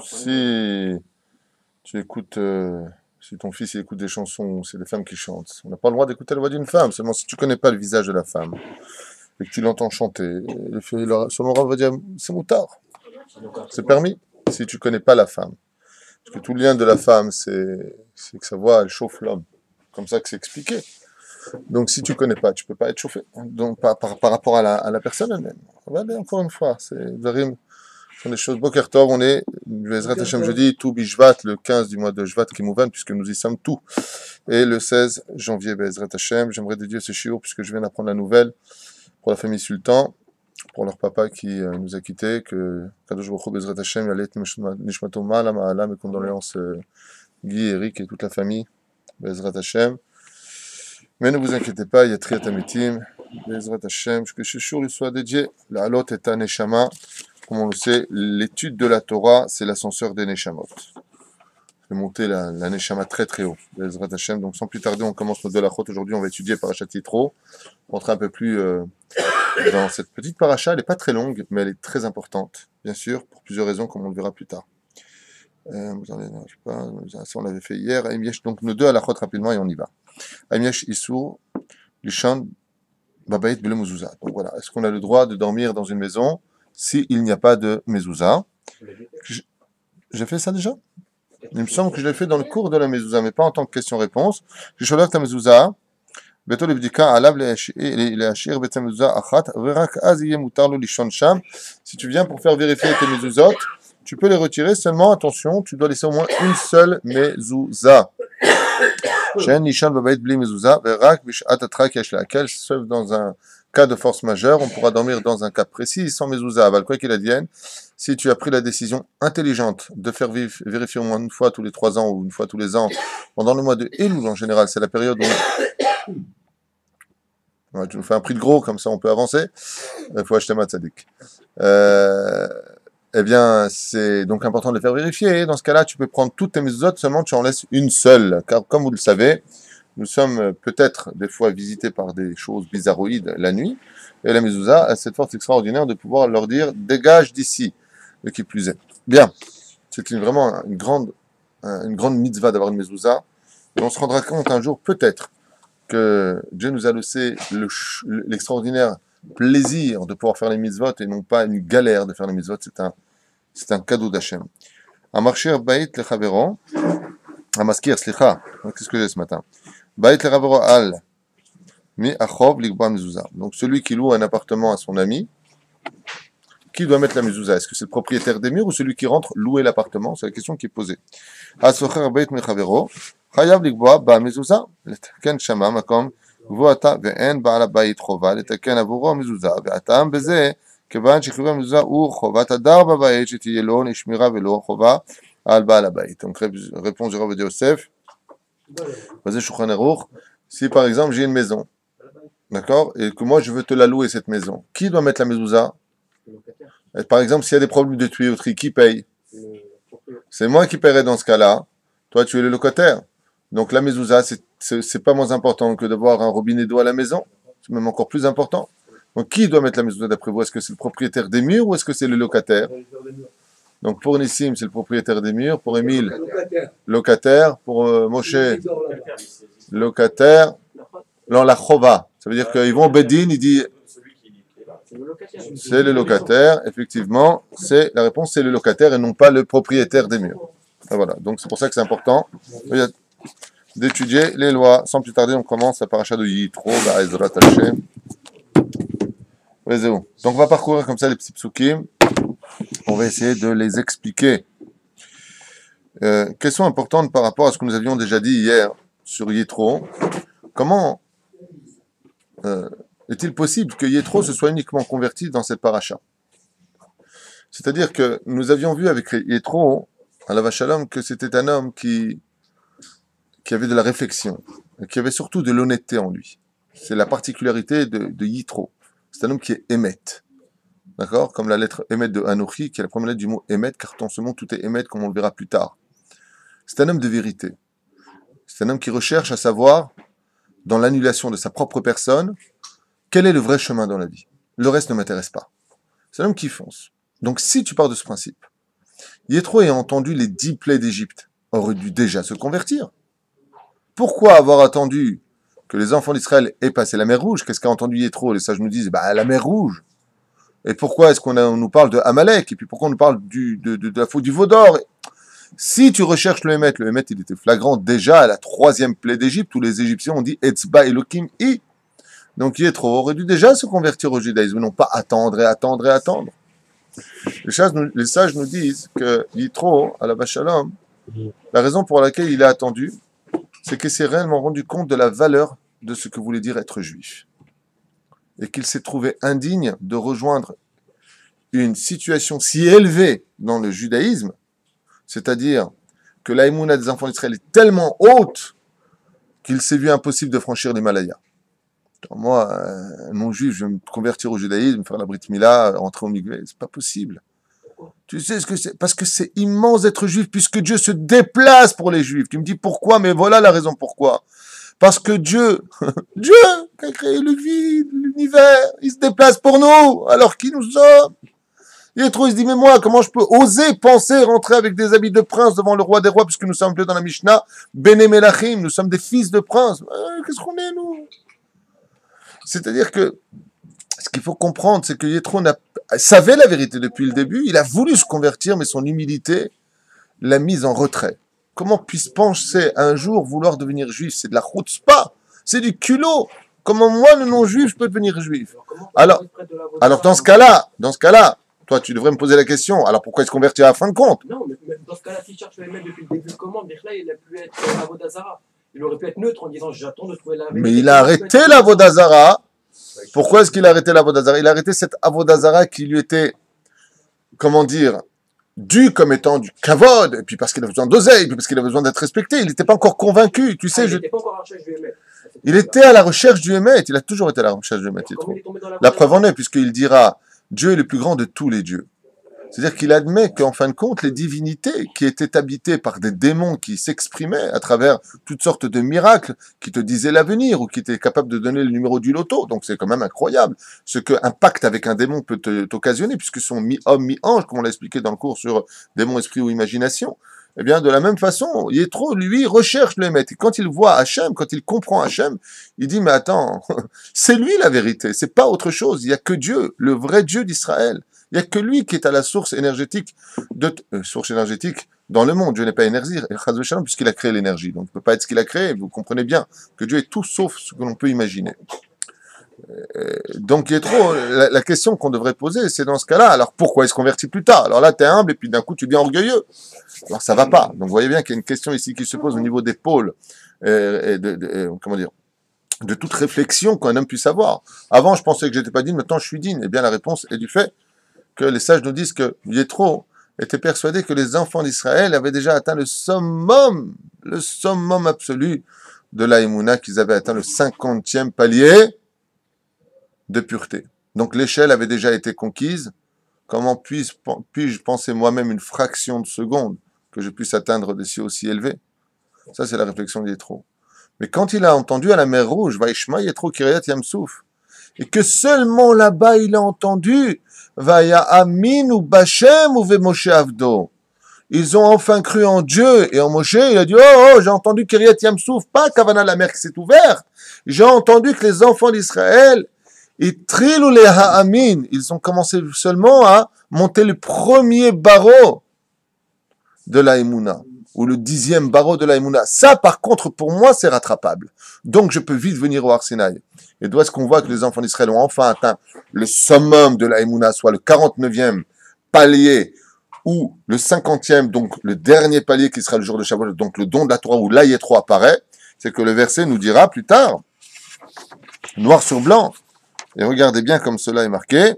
Si tu écoutes, si ton fils il écoute des chansons, c'est des femmes qui chantent. On n'a pas le droit d'écouter la voix d'une femme, seulement si tu connais pas le visage de la femme et que tu l'entends chanter. Selon Rav va dire, c'est moutard, c'est permis si tu connais pas la femme. Parce que tout le lien de la femme, c'est que sa voix, elle chauffe l'homme. Comme ça que c'est expliqué. Donc si tu connais pas, tu peux pas être chauffé. Donc par rapport à la personne elle-même. Regardez encore une fois, c'est Dvarim, ce sont des choses. Boker Tov, on est, Bezrat Hashem jeudi, tout Bishvat, le 15 du mois de Shvat qui Kimouvan, puisque nous y sommes tous. Et le 16 janvier, Bezrat Hashem, j'aimerais dédier ce shiur, puisque je viens d'apprendre la nouvelle pour la famille Sultan, pour leur papa qui nous a quittés, que Kadosh Baruch Hu, Bezrat Hashem, Yalet Nishmato Ma'ala Ma'ala, mes condoléances Guy, Eric et toute la famille, Bezrat Hashem. Mais ne vous inquiétez pas, il y a Triat Amitim, Bezrat Hashem, que ce shiur lui soit dédié. La Halot est un Neshama. Comme on le sait, l'étude de la Torah, c'est l'ascenseur des Neshamot. C'est monter la Neshama très très haut. Bezrat Hashem. Donc sans plus tarder, on commence notre Delachot. Aujourd'hui, on va étudier Parashat Yitro. On rentre un peu plus dans cette petite paracha. Elle n'est pas très longue, mais elle est très importante, bien sûr, pour plusieurs raisons, comme on le verra plus tard. Vous en avez, je sais pas, ça on l'avait fait hier. Donc nos deux halachot rapidement et on y va. Aimiesh Issour, Lishan, Babaït Bele Mezouza. Donc voilà, est-ce qu'on a le droit de dormir dans une maison s'il n'y a pas de mezouza? J'ai fait ça déjà? Il me semble que je l'ai fait dans le cours de la mezouza, mais pas en tant que question-réponse. Je suis ta mezouza. Si tu viens pour faire vérifier tes mezuzot, tu peux les retirer seulement, attention, tu dois laisser au moins une seule mezouza. Sauf dans un cas de force majeure, on pourra dormir dans un cas précis sans mezouza. Quoi qu'il advienne, si tu as pris la décision intelligente de faire vérifier au moins une fois tous les 3 ans ou une fois tous les ans, pendant le mois de Elul en général, c'est la période où ouais, tu nous fais un prix de gros, comme ça on peut avancer. Il faut acheter ma tzaddik. Eh bien, c'est donc important de le faire vérifier. Dans ce cas-là, tu peux prendre toutes tes mezuzot, seulement tu en laisses une seule. Car comme vous le savez, nous sommes peut-être des fois visités par des choses bizarroïdes la nuit. Et la mezouza a cette force extraordinaire de pouvoir leur dire « dégage d'ici », le qui plus est. Bien, c'est vraiment une grande mitzvah d'avoir une mezouza. Et on se rendra compte un jour, peut-être, que Dieu nous a laissé l'extraordinaire plaisir de pouvoir faire les mitzvot et non pas une galère de faire les mitzvot. C'est un cadeau d'Hachem. Amarshir Bait le Chavero, Amaskir, Slicha, qu'est-ce que j'ai ce matin? Bait le Chavero al, mi achov likba mezouza. Donc celui qui loue un appartement à son ami, qui doit mettre la mezouza? Est-ce que c'est le propriétaire des murs ou celui qui rentre louer l'appartement? C'est la question qui est posée. Asfocher Bait mi Chavero, חייב לקבוע במזוזה, לתקן שמה מקום גבוה אתה ואין בעל הבית חובה לתקן עבורו מזוזה, והטעם בזה, כיוון שחיוב המזוזה הוא חובת הדר בבית שתהיה לו לשמירה ולא חובה על בעל הבית. Donc réponse de Rav Yosef, basé Shulchan Aruch, si par exemple j'ai une maison, d'accord, et que moi je veux te la louer cette maison, qui doit mettre la mezouza? Par exemple, s'il y a des problèmes de tuyauterie, qui paye? C'est moi qui paierai dans ce cas-là. Toi, tu es le locataire. Donc la mezouza, c'est pas moins important que d'avoir un robinet d'eau à la maison. C'est même encore plus important. Donc qui doit mettre la mezouza d'après vous? Est-ce que c'est le propriétaire des murs ou est-ce que c'est le locataire? Donc pour Nissim, c'est le propriétaire des murs. Pour Émile, locataire. Pour Moshe, locataire. Non, la chova. Ça veut dire qu'ils vont au Bedin, il dit... C'est le locataire. Effectivement, la réponse, c'est le locataire et non pas le propriétaire des murs. Et voilà. Donc c'est pour ça que c'est important d'étudier les lois. Sans plus tarder, on commence la paracha de Yitro, Ba'ezrat Hashem. Donc on va parcourir comme ça les petits psukim. On va essayer de les expliquer. Question importante par rapport à ce que nous avions déjà dit hier sur Yitro. Comment est-il possible que Yitro se soit uniquement converti dans cette paracha? C'est-à-dire que nous avions vu avec Yitro, à la Vachalom, que c'était un homme qui avait de la réflexion, et qui avait surtout de l'honnêteté en lui. C'est la particularité de Yitro. C'est un homme qui est émet. D'accord? Comme la lettre émet de Anochi, qui est la première lettre du mot émet, car dans ce monde tout est émet, comme on le verra plus tard. C'est un homme de vérité. C'est un homme qui recherche à savoir, dans l'annulation de sa propre personne, quel est le vrai chemin dans la vie. Le reste ne m'intéresse pas. C'est un homme qui fonce. Donc si tu pars de ce principe, Yétro ayant entendu les 10 plaies d'Égypte aurait dû déjà se convertir. Pourquoi avoir attendu que les enfants d'Israël aient passé la mer Rouge? Qu'est-ce qu'a entendu Yétro? Les sages nous disent, la mer Rouge. Et pourquoi est-ce on nous parle de Amalek? Et puis pourquoi on nous parle de la faute du veau d'or? Si tu recherches le Hémet il était flagrant déjà à la 3e plaie d'Égypte, où les Égyptiens ont dit Etzba Elokim I. Donc Yétro aurait dû déjà se convertir au judaïsme, non pas attendre et attendre et attendre. Les sages nous disent que Yétro, à la Shalom, la raison pour laquelle il a attendu, c'est qu'il s'est réellement rendu compte de la valeur de ce que voulait dire être juif. Et qu'il s'est trouvé indigne de rejoindre une situation si élevée dans le judaïsme, c'est-à-dire que l'aïmouna des enfants d'Israël est tellement haute qu'il s'est vu impossible de franchir l'Himalaya. Moi, non-juif, je vais me convertir au judaïsme, faire la Brit Mila, rentrer au Migvé, c'est pas possible. Tu sais ce que c'est? Parce que c'est immense d'être juif, puisque Dieu se déplace pour les juifs. Tu me dis pourquoi? Mais voilà la raison pourquoi. Parce que Dieu, Dieu qui a créé le vide, l'univers, il se déplace pour nous, alors qui nous sommes? Il se dit, mais moi, comment je peux oser penser rentrer avec des habits de prince devant le roi des rois, puisque nous sommes appelés dans la Mishnah, Bene Melachim, nous sommes des fils de princes. Qu'est-ce qu'on est, nous? C'est-à-dire que ce qu'il faut comprendre, c'est que Yétro savait la vérité depuis le début, il a voulu se convertir, mais son humilité l'a mise en retrait. Comment puis-je penser un jour vouloir devenir juif? C'est de la chutzpah, c'est du culot. Comment moi, le non-juif, je peux devenir juif? Alors dans ce cas-là, toi, tu devrais me poser la question, alors pourquoi il se convertit à la fin de compte? Non, mais dans ce cas-là, s'il cherche le mettre depuis le début, comment? Là, il a pu être Avodazara. Il aurait pu être neutre en disant j'attends de trouver la vérité. Mais il a arrêté l'Avodazara. Pourquoi est-ce qu'il a arrêté l'Avodazara? Il a arrêté cette Avodazara qui lui était, comment dire, due comme étant du kavod, et puis parce qu'il a besoin d'oseille, et puis parce qu'il a besoin d'être respecté. Il n'était pas encore convaincu, tu sais. Il n'était pas encore à la recherche du Hémet. Il était à la recherche du Hémet, il a toujours été à la recherche du Hémet. La preuve en est, puisqu'il dira, Dieu est le plus grand de tous les dieux. C'est-à-dire qu'il admet qu'en fin de compte, les divinités qui étaient habitées par des démons qui s'exprimaient à travers toutes sortes de miracles, qui te disaient l'avenir ou qui étaient capables de donner le numéro du loto, donc c'est quand même incroyable ce qu'un pacte avec un démon peut t'occasionner, puisque sont mi-homme, mi-ange, comme on l'a expliqué dans le cours sur démon, esprit ou imagination. Eh bien, de la même façon, Yétro, lui, recherche le Hémet. Et quand il voit Hachem, quand il comprend Hachem, il dit, mais attends, c'est lui la vérité, c'est pas autre chose. Il n'y a que Dieu, le vrai Dieu d'Israël. Il n'y a que lui qui est à la source énergétique dans le monde. Dieu n'est pas énergie, puisqu'il a créé l'énergie. Donc, il ne peut pas être ce qu'il a créé. Vous comprenez bien que Dieu est tout sauf ce que l'on peut imaginer. Donc, Yétro, la question qu'on devrait poser, c'est dans ce cas-là, alors pourquoi il se convertit plus tard? Alors là, tu es humble et puis d'un coup, tu deviens orgueilleux. Alors, ça va pas. Donc, vous voyez bien qu'il y a une question ici qui se pose au niveau des pôles comment dire, de toute réflexion qu'un homme puisse avoir. Avant, je pensais que j'étais pas digne, maintenant je suis digne. Eh bien, la réponse est du fait que les sages nous disent que Yétro était persuadé que les enfants d'Israël avaient déjà atteint le summum absolu de la Emouna, qu'ils avaient atteint le 50e palier de pureté. Donc l'échelle avait déjà été conquise. Comment puis-je penser moi-même une fraction de seconde que je puisse atteindre des cieux aussi élevés? Ça, c'est la réflexion d'Yétro. Mais quand il a entendu à la mer Rouge, Vaishma Yétro Kiryat Yamsouf, et que seulement là-bas il a entendu Vaya Amin ou Bachem ou Moshe Avdo. Ils ont enfin cru en Dieu et en Moshe. Il a dit j'ai entendu Kiryat Yamsouf, pas Kavana, la mer qui s'est ouverte. J'ai entendu que les enfants d'Israël, ils ont commencé seulement à monter le premier barreau de la Emouna, ou le 10e barreau de la Emouna. Ça, par contre, pour moi, c'est rattrapable. Donc, je peux vite venir au Har Sinaï. Et d'où est-ce qu'on voit que les enfants d'Israël ont enfin atteint le summum de la Emouna, soit le 49e palier, ou le 50e, donc le dernier palier qui sera le jour de Shavuot, donc le don de la Torah, où là, Yétro apparaît, c'est que le verset nous dira plus tard, noir sur blanc, et regardez bien comme cela est marqué,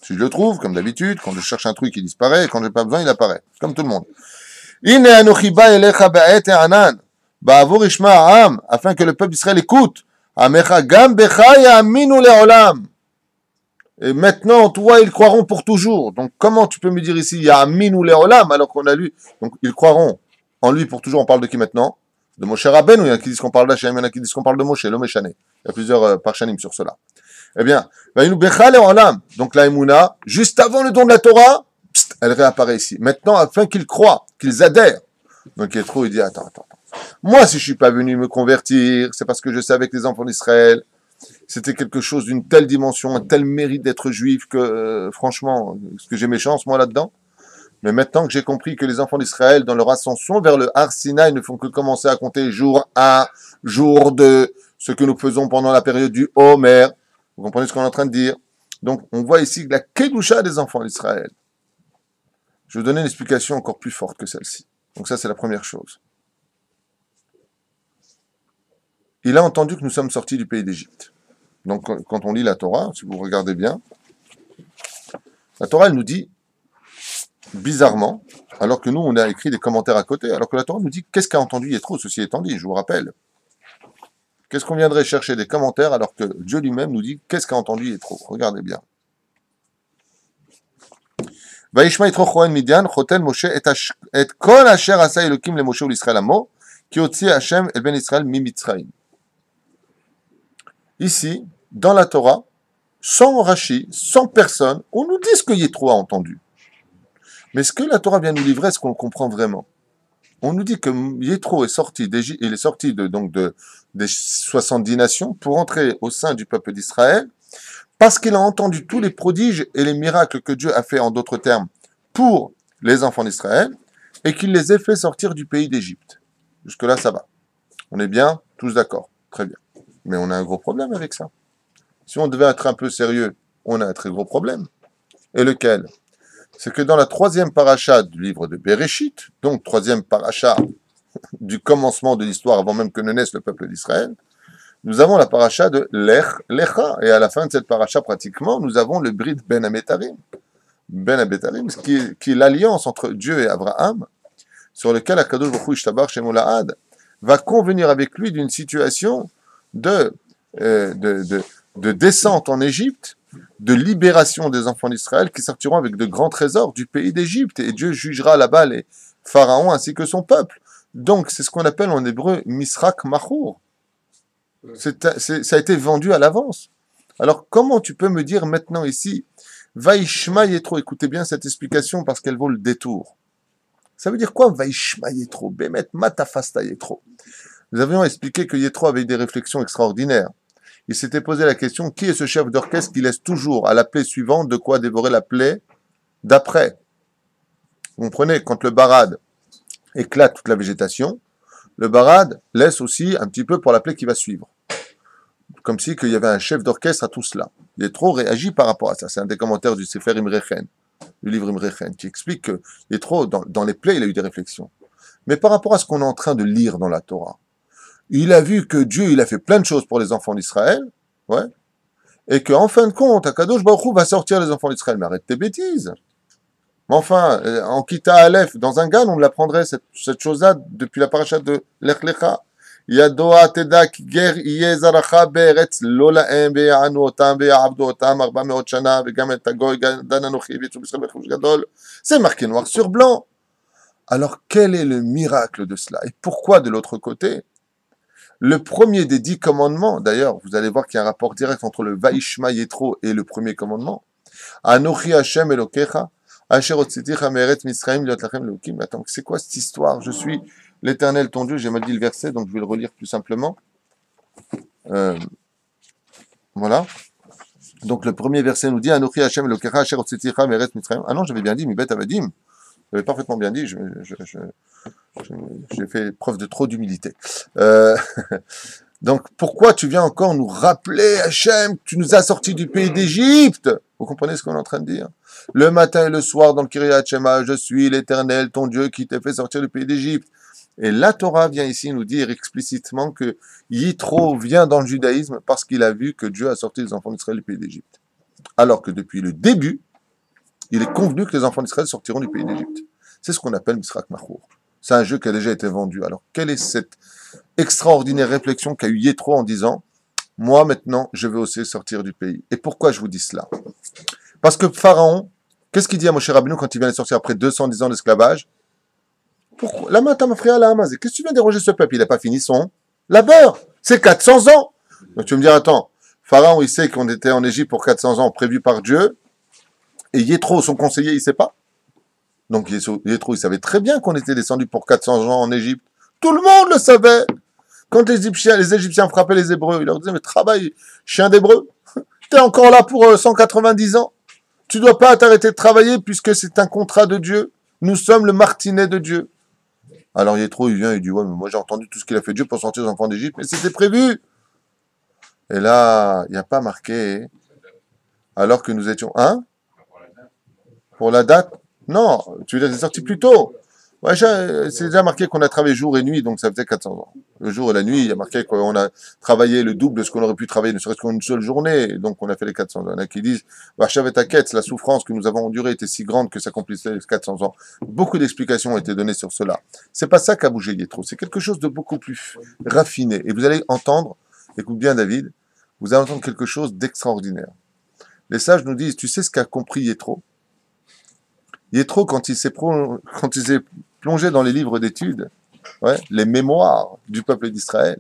si je le trouve, comme d'habitude, quand je cherche un truc, il disparaît, et quand je n'ai pas besoin, il apparaît, comme tout le monde. Ine anochi ba elecha ba'et anan, ba'avur ishma ha'am, afin que le peuple d'Israël écoute. Amecha gam becha ya'aminu le'olam. Et maintenant, toi, ils croiront pour toujours. Donc, comment tu peux me dire ici ya'aminu le'olam, alors qu'on a lu, donc ils croiront en lui pour toujours. On parle de qui maintenant? De Moshe Rabbeinu. Il y en a qui disent qu'on parle d'Hachem, il y en a qui disent qu'on parle de Moshe, l'homme échané. Il y a plusieurs parshanim sur cela. Eh bien, donc la Emouna, juste avant le don de la Torah, psst, elle réapparaît ici. Maintenant, afin qu'ils croient, qu'ils adhèrent. Donc Yétro, il dit, attends. Moi, si je suis pas venu me convertir, c'est parce que je savais que les enfants d'Israël, c'était quelque chose d'une telle dimension, un tel mérite d'être juif que, franchement, est-ce que j'ai mes chances, moi, là-dedans? Mais maintenant que j'ai compris que les enfants d'Israël, dans leur ascension vers le Har Sinaï, ne font que commencer à compter jour 1, jour 2, ce que nous faisons pendant la période du Homer. Vous comprenez ce qu'on est en train de dire? Donc, on voit ici la Kedusha des enfants d'Israël. Je vais vous donner une explication encore plus forte que celle-ci. Donc ça, c'est la première chose. Il a entendu que nous sommes sortis du pays d'Égypte. Donc, quand on lit la Torah, si vous regardez bien, la Torah, elle nous dit, bizarrement, alors que nous, on a écrit des commentaires à côté, alors que la Torah nous dit, qu'est-ce qu'a entendu Yétro, ceci étant dit, je vous rappelle. Qu'est-ce qu'on viendrait chercher des commentaires alors que Dieu lui-même nous dit, qu'est-ce qu'a entendu Yétro? Regardez bien. Vaishma Yitro Choen Midian, Chotel Moshe et Kol Asher Asa Elokim le Moshe ou l'Israël Amo, qui otzi Hashem el Ben Israël mi Mitzrayim. Ici, dans la Torah, sans Rashi, sans personne, on nous dit ce que Yétro a entendu. Mais ce que la Torah vient nous livrer, est-ce qu'on le comprend vraiment? On nous dit que Yétro est sorti d'Égypte, il est sorti des 70 nations pour entrer au sein du peuple d'Israël, parce qu'il a entendu tous les prodiges et les miracles que Dieu a fait, en d'autres termes, pour les enfants d'Israël, et qu'il les ait fait sortir du pays d'Égypte. Jusque-là, ça va. On est bien, tous d'accord. Très bien. Mais on a un gros problème avec ça. Si on devait être un peu sérieux, on a un très gros problème. Et lequel? C'est que dans la 3e paracha du livre de Bereshit, donc 3e paracha du commencement de l'histoire avant même que ne naisse le peuple d'Israël, nous avons la paracha de Lech Lecha. Et à la fin de cette paracha, pratiquement, nous avons le Brit Ben Abetarim. Ben Abetarim, qui est l'alliance entre Dieu et Abraham, sur lequel Akadosh Baruch Hu Ishtabar Shemo La'ad va convenir avec lui d'une situation de descente en Égypte, de libération des enfants d'Israël qui sortiront avec de grands trésors du pays d'Égypte. Et Dieu jugera là-bas les pharaons ainsi que son peuple. Donc, c'est ce qu'on appelle en hébreu Misrak Machour. Ça a été vendu à l'avance. Alors, comment tu peux me dire maintenant ici, Vaishma Yétro, écoutez bien cette explication parce qu'elle vaut le détour. Ça veut dire quoi, Vaishma Yétro? Bemet Matafasta Yétro. Nous avions expliqué que Yétro avait des réflexions extraordinaires. Il s'était posé la question, qui est ce chef d'orchestre qui laisse toujours à la plaie suivante de quoi dévorer la plaie d'après? Vous comprenez, quand le barad éclate toute la végétation, le barad laisse aussi un petit peu pour la plaie qui va suivre. Comme si qu'il y avait un chef d'orchestre à tout cela. Yétro réagit par rapport à ça. C'est un des commentaires du Sefer Imrechen, du livre Imrechen, qui explique que Yétro, dans les plaies, il a eu des réflexions. Mais par rapport à ce qu'on est en train de lire dans la Torah, il a vu que Dieu, il a fait plein de choses pour les enfants d'Israël, ouais, et qu'en fin de compte, Akadosh Baruch Hu va sortir les enfants d'Israël. Mais arrête tes bêtises. Mais enfin, en Kita Aleph, dans un gan, on l'apprendrait cette chose-là depuis la paracha de Lech Lecha. Yadoa teda ki ger yeh zaracha be'eretz lo la'em ve'ya'anu otam ve'ya'abdu otam 400 shana ve'gam et hagoy dan anochi v'yitzu b'Israël b'chouch gadol. C'est marqué noir sur blanc. Alors, quel est le miracle de cela? Et pourquoi de l'autre côté? Le premier des 10 commandements, d'ailleurs, vous allez voir qu'il y a un rapport direct entre le Vaishma Yétro et le premier commandement. Anochi Hashem Elokecha, Asher otziticha me'eretz Mitzrayim liot lachem Elokim. Attends, c'est quoi cette histoire? Je suis l'Éternel ton Dieu, j'ai mal dit le verset, donc je vais le relire plus simplement. Voilà. Donc le premier verset nous dit Anochi Hashem Elokecha, Asher otziticha me'eretz Mitzrayim. Ah non, j'avais bien dit, mi bet avadim. J'avais parfaitement bien dit, j'ai fait preuve de trop d'humilité. Donc, pourquoi tu viens encore nous rappeler, Hachem, que tu nous as sortis du pays d'Égypte? Vous comprenez ce qu'on est en train de dire? Le matin et le soir, dans le Kiryat Shema, je suis l'Éternel, ton Dieu, qui t'a fait sortir du pays d'Égypte. Et la Torah vient ici nous dire explicitement que Yitro vient dans le judaïsme parce qu'il a vu que Dieu a sorti les enfants d'Israël du pays d'Égypte. Alors que depuis le début, il est convenu que les enfants d'Israël sortiront du pays d'Égypte. C'est ce qu'on appelle Misrak Machour. C'est un jeu qui a déjà été vendu. Alors, quelle est cette extraordinaire réflexion qu'a eu Yétro en disant « Moi, maintenant, je vais aussi sortir du pays ». Et pourquoi je vous dis cela? Parce que Pharaon, qu'est-ce qu'il dit à Moshe Rabbeinu quand il vient de sortir après 210 ans d'esclavage? Pourquoi? La main t'amafria la hamazé. Qu'est-ce que tu viens déranger ce peuple? Il n'a pas fini son labeur. C'est 400 ans. Donc tu vas me dire, attends, Pharaon, il sait qu'on était en Égypte pour 400 ans prévu par Dieu. Et Yétro, son conseiller, il ne sait pas. Donc Yétro, il savait très bien qu'on était descendu pour 400 ans en Égypte. Tout le monde le savait. Quand les Égyptiens frappaient les Hébreux, ils leur disaient, mais travaille, chien d'Hébreu, t'es encore là pour 190 ans. Tu dois pas t'arrêter de travailler puisque c'est un contrat de Dieu. Nous sommes le martinet de Dieu. Alors Yétro, il vient, il dit, ouais, mais moi j'ai entendu tout ce qu'il a fait Dieu pour sortir les enfants d'Égypte, mais c'était prévu. Et là, il n'y a pas marqué, alors que nous étions, hein? Pour la date? Non, tu veux dire, c'est sorti plus tôt. Ouais, c'est déjà marqué qu'on a travaillé jour et nuit, donc ça faisait 400 ans. Le jour et la nuit, il y a marqué qu'on a travaillé le double de ce qu'on aurait pu travailler, ne serait-ce qu'une seule journée, donc on a fait les 400 ans. Il y en a qui disent, Vachav et Taket, la souffrance que nous avons endurée était si grande que ça accomplissait les 400 ans. Beaucoup d'explications ont été données sur cela. C'est pas ça qu'a bougé Yétro, c'est quelque chose de beaucoup plus raffiné. Et vous allez entendre, écoute bien David, vous allez entendre quelque chose d'extraordinaire. Les sages nous disent, tu sais ce qu'a compris Yétro? Yétro, quand il s'est plongé dans les livres d'études, ouais, les mémoires du peuple d'Israël,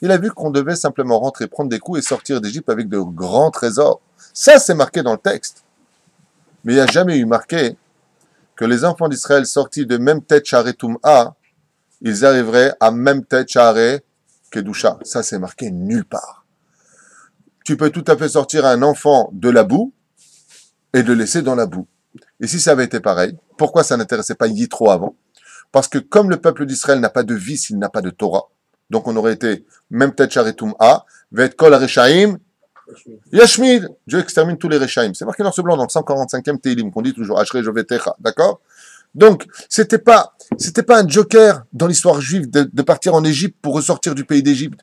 il a vu qu'on devait simplement rentrer, prendre des coups et sortir d'Égypte avec de grands trésors. Ça, c'est marqué dans le texte. Mais il n'y a jamais eu marqué que les enfants d'Israël sortis de même tête Share Tum'a, ils arriveraient à même tête Share Kedusha. Ça, c'est marqué nulle part. Tu peux tout à fait sortir un enfant de la boue et le laisser dans la boue. Et si ça avait été pareil, pourquoi ça n'intéressait pas Yitro avant? Parce que comme le peuple d'Israël n'a pas de vie s'il n'a pas de Torah, donc on aurait été même tête Sharetum A, Vet Kol Reshaim, Yashmid, Dieu extermine tous les Reshaim. C'est marqué dans ce blanc dans le 145e Teilim qu'on dit toujours Ashre Jovetecha, d'accord? Donc c'était pas un joker dans l'histoire juive de partir en Égypte pour ressortir du pays d'Égypte.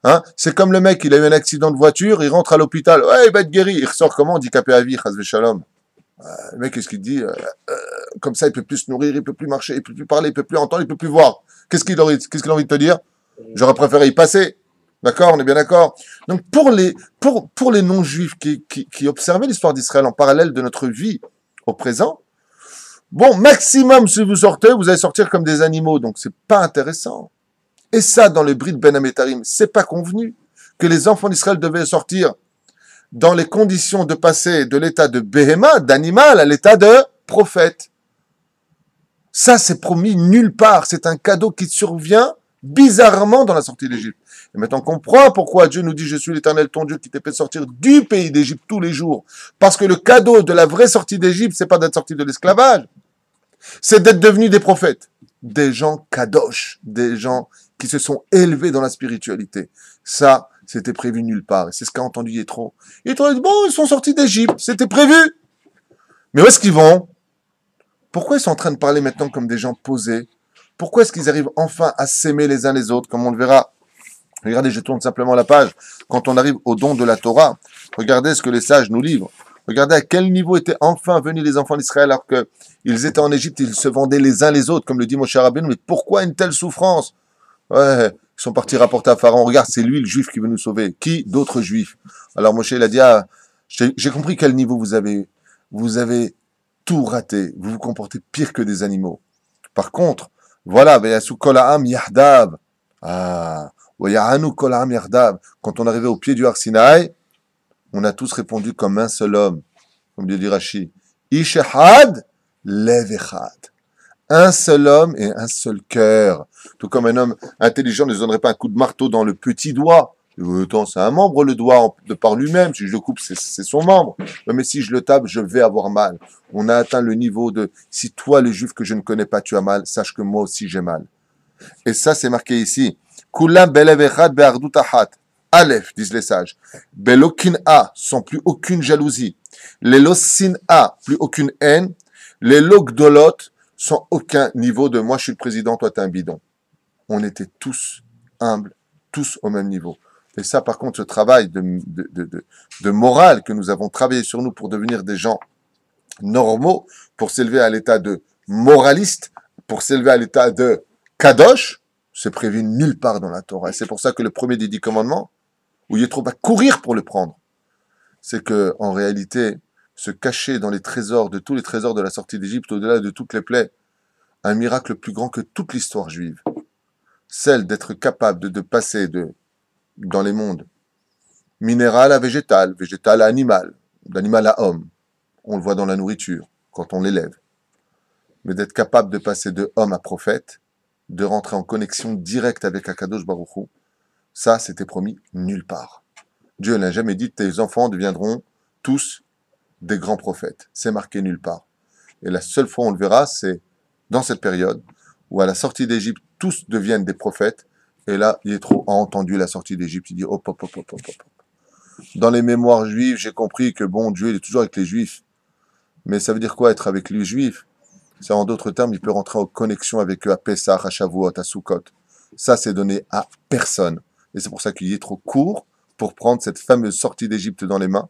Hein? C'est comme le mec, il a eu un accident de voiture, il rentre à l'hôpital, ouais, il va être guéri, il ressort comment? Handicapé à vie, Chazve Shalom. Le mec, qu'est-ce qu'il dit? Comme ça, il peut plus se nourrir, il peut plus marcher, il peut plus parler, il peut plus entendre, il peut plus voir. Qu'est-ce qu'il a envie de te dire? J'aurais préféré y passer. D'accord? On est bien d'accord? Donc, pour les non-juifs qui observaient l'histoire d'Israël en parallèle de notre vie au présent, bon, maximum, si vous sortez, vous allez sortir comme des animaux. Donc, c'est pas intéressant. Et ça, dans le Brit Ben Ametarim, c'est pas convenu que les enfants d'Israël devaient sortir dans les conditions de passer de l'état de béhéma, d'animal, à l'état de prophète. Ça, c'est promis nulle part. C'est un cadeau qui survient bizarrement dans la sortie d'Égypte. Et maintenant, on comprend pourquoi Dieu nous dit « Je suis l'Éternel, ton Dieu, qui t'ai fait sortir du pays d'Égypte tous les jours. » Parce que le cadeau de la vraie sortie d'Égypte, c'est pas d'être sorti de l'esclavage, c'est d'être devenus des prophètes. Des gens kadosh, des gens qui se sont élevés dans la spiritualité. Ça, c'était prévu nulle part. Et c'est ce qu'a entendu Yétro. Yétro dit, bon, ils sont sortis d'Égypte, c'était prévu. Mais où est-ce qu'ils vont? Pourquoi ils sont en train de parler maintenant comme des gens posés? Pourquoi est-ce qu'ils arrivent enfin à s'aimer les uns les autres, comme on le verra? Regardez, je tourne simplement la page. Quand on arrive au don de la Torah, regardez ce que les sages nous livrent. Regardez à quel niveau étaient enfin venus les enfants d'Israël alors qu'ils étaient en Égypte, ils se vendaient les uns les autres, comme le dit Moshe Rabbeinu. Mais pourquoi une telle souffrance? Ouais, ils sont partis rapporter à Pharaon. Regarde, c'est lui le juif qui veut nous sauver. Qui? D'autres juifs. Alors Moshe, il a dit, ah, j'ai compris quel niveau vous avez. Vous avez tout raté. Vous vous comportez pire que des animaux. Par contre, voilà, Vayasu kol ha'am yahdav. Ah, Vayahanu kol ha'am yahdav. Quand on arrivait au pied du Har Sinaï, on a tous répondu comme un seul homme. Comme dit Rashi. Ish echad, lev echad. Un seul homme et un seul cœur. Tout comme un homme intelligent ne se donnerait pas un coup de marteau dans le petit doigt. C'est un membre, le doigt, de par lui-même. Si je le coupe, c'est son membre. Mais si je le tape, je vais avoir mal. On a atteint le niveau de si toi, le juif que je ne connais pas, tu as mal, sache que moi aussi j'ai mal. Et ça, c'est marqué ici. Kulam belev echad be'ardut ahat. Aleph, disent les sages. Belokin a, sans plus aucune jalousie. Les losin a, plus aucune haine. Les logdolot, sans aucun niveau de moi je suis le président, toi t'es un bidon. On était tous humbles, tous au même niveau. Et ça, par contre, ce travail de morale que nous avons travaillé sur nous pour devenir des gens normaux, pour s'élever à l'état de moraliste, pour s'élever à l'état de kadosh, c'est prévu nulle part dans la Torah. Et c'est pour ça que le premier des 10 commandements, où Yétro va courir pour le prendre, c'est que en réalité, se cacher dans les trésors de tous les trésors de la sortie d'Égypte, au-delà de toutes les plaies, un miracle plus grand que toute l'histoire juive. Celle d'être capable de passer dans les mondes, minéral à végétal, végétal à animal, d'animal à homme. On le voit dans la nourriture, quand on l'élève. mais d'être capable de passer de homme à prophète, de rentrer en connexion directe avec Akadosh Baruch Hu, ça, c'était promis nulle part. Dieu n'a jamais dit tes enfants deviendront tous des grands prophètes. C'est marqué nulle part. Et la seule fois où on le verra, c'est dans cette période où à la sortie d'Égypte, tous deviennent des prophètes. Et là, Yétro a entendu la sortie d'Égypte. Il dit hop, hop, hop, hop, hop, hop. Dans les mémoires juives, j'ai compris que bon, Dieu il est toujours avec les juifs. Mais ça veut dire quoi être avec les juifs? C'est en d'autres termes, il peut rentrer en connexion avec eux à Pessah, à Shavuot, à Sukkot. Ça, c'est donné à personne. Et c'est pour ça qu'il est trop court pour prendre cette fameuse sortie d'Égypte dans les mains.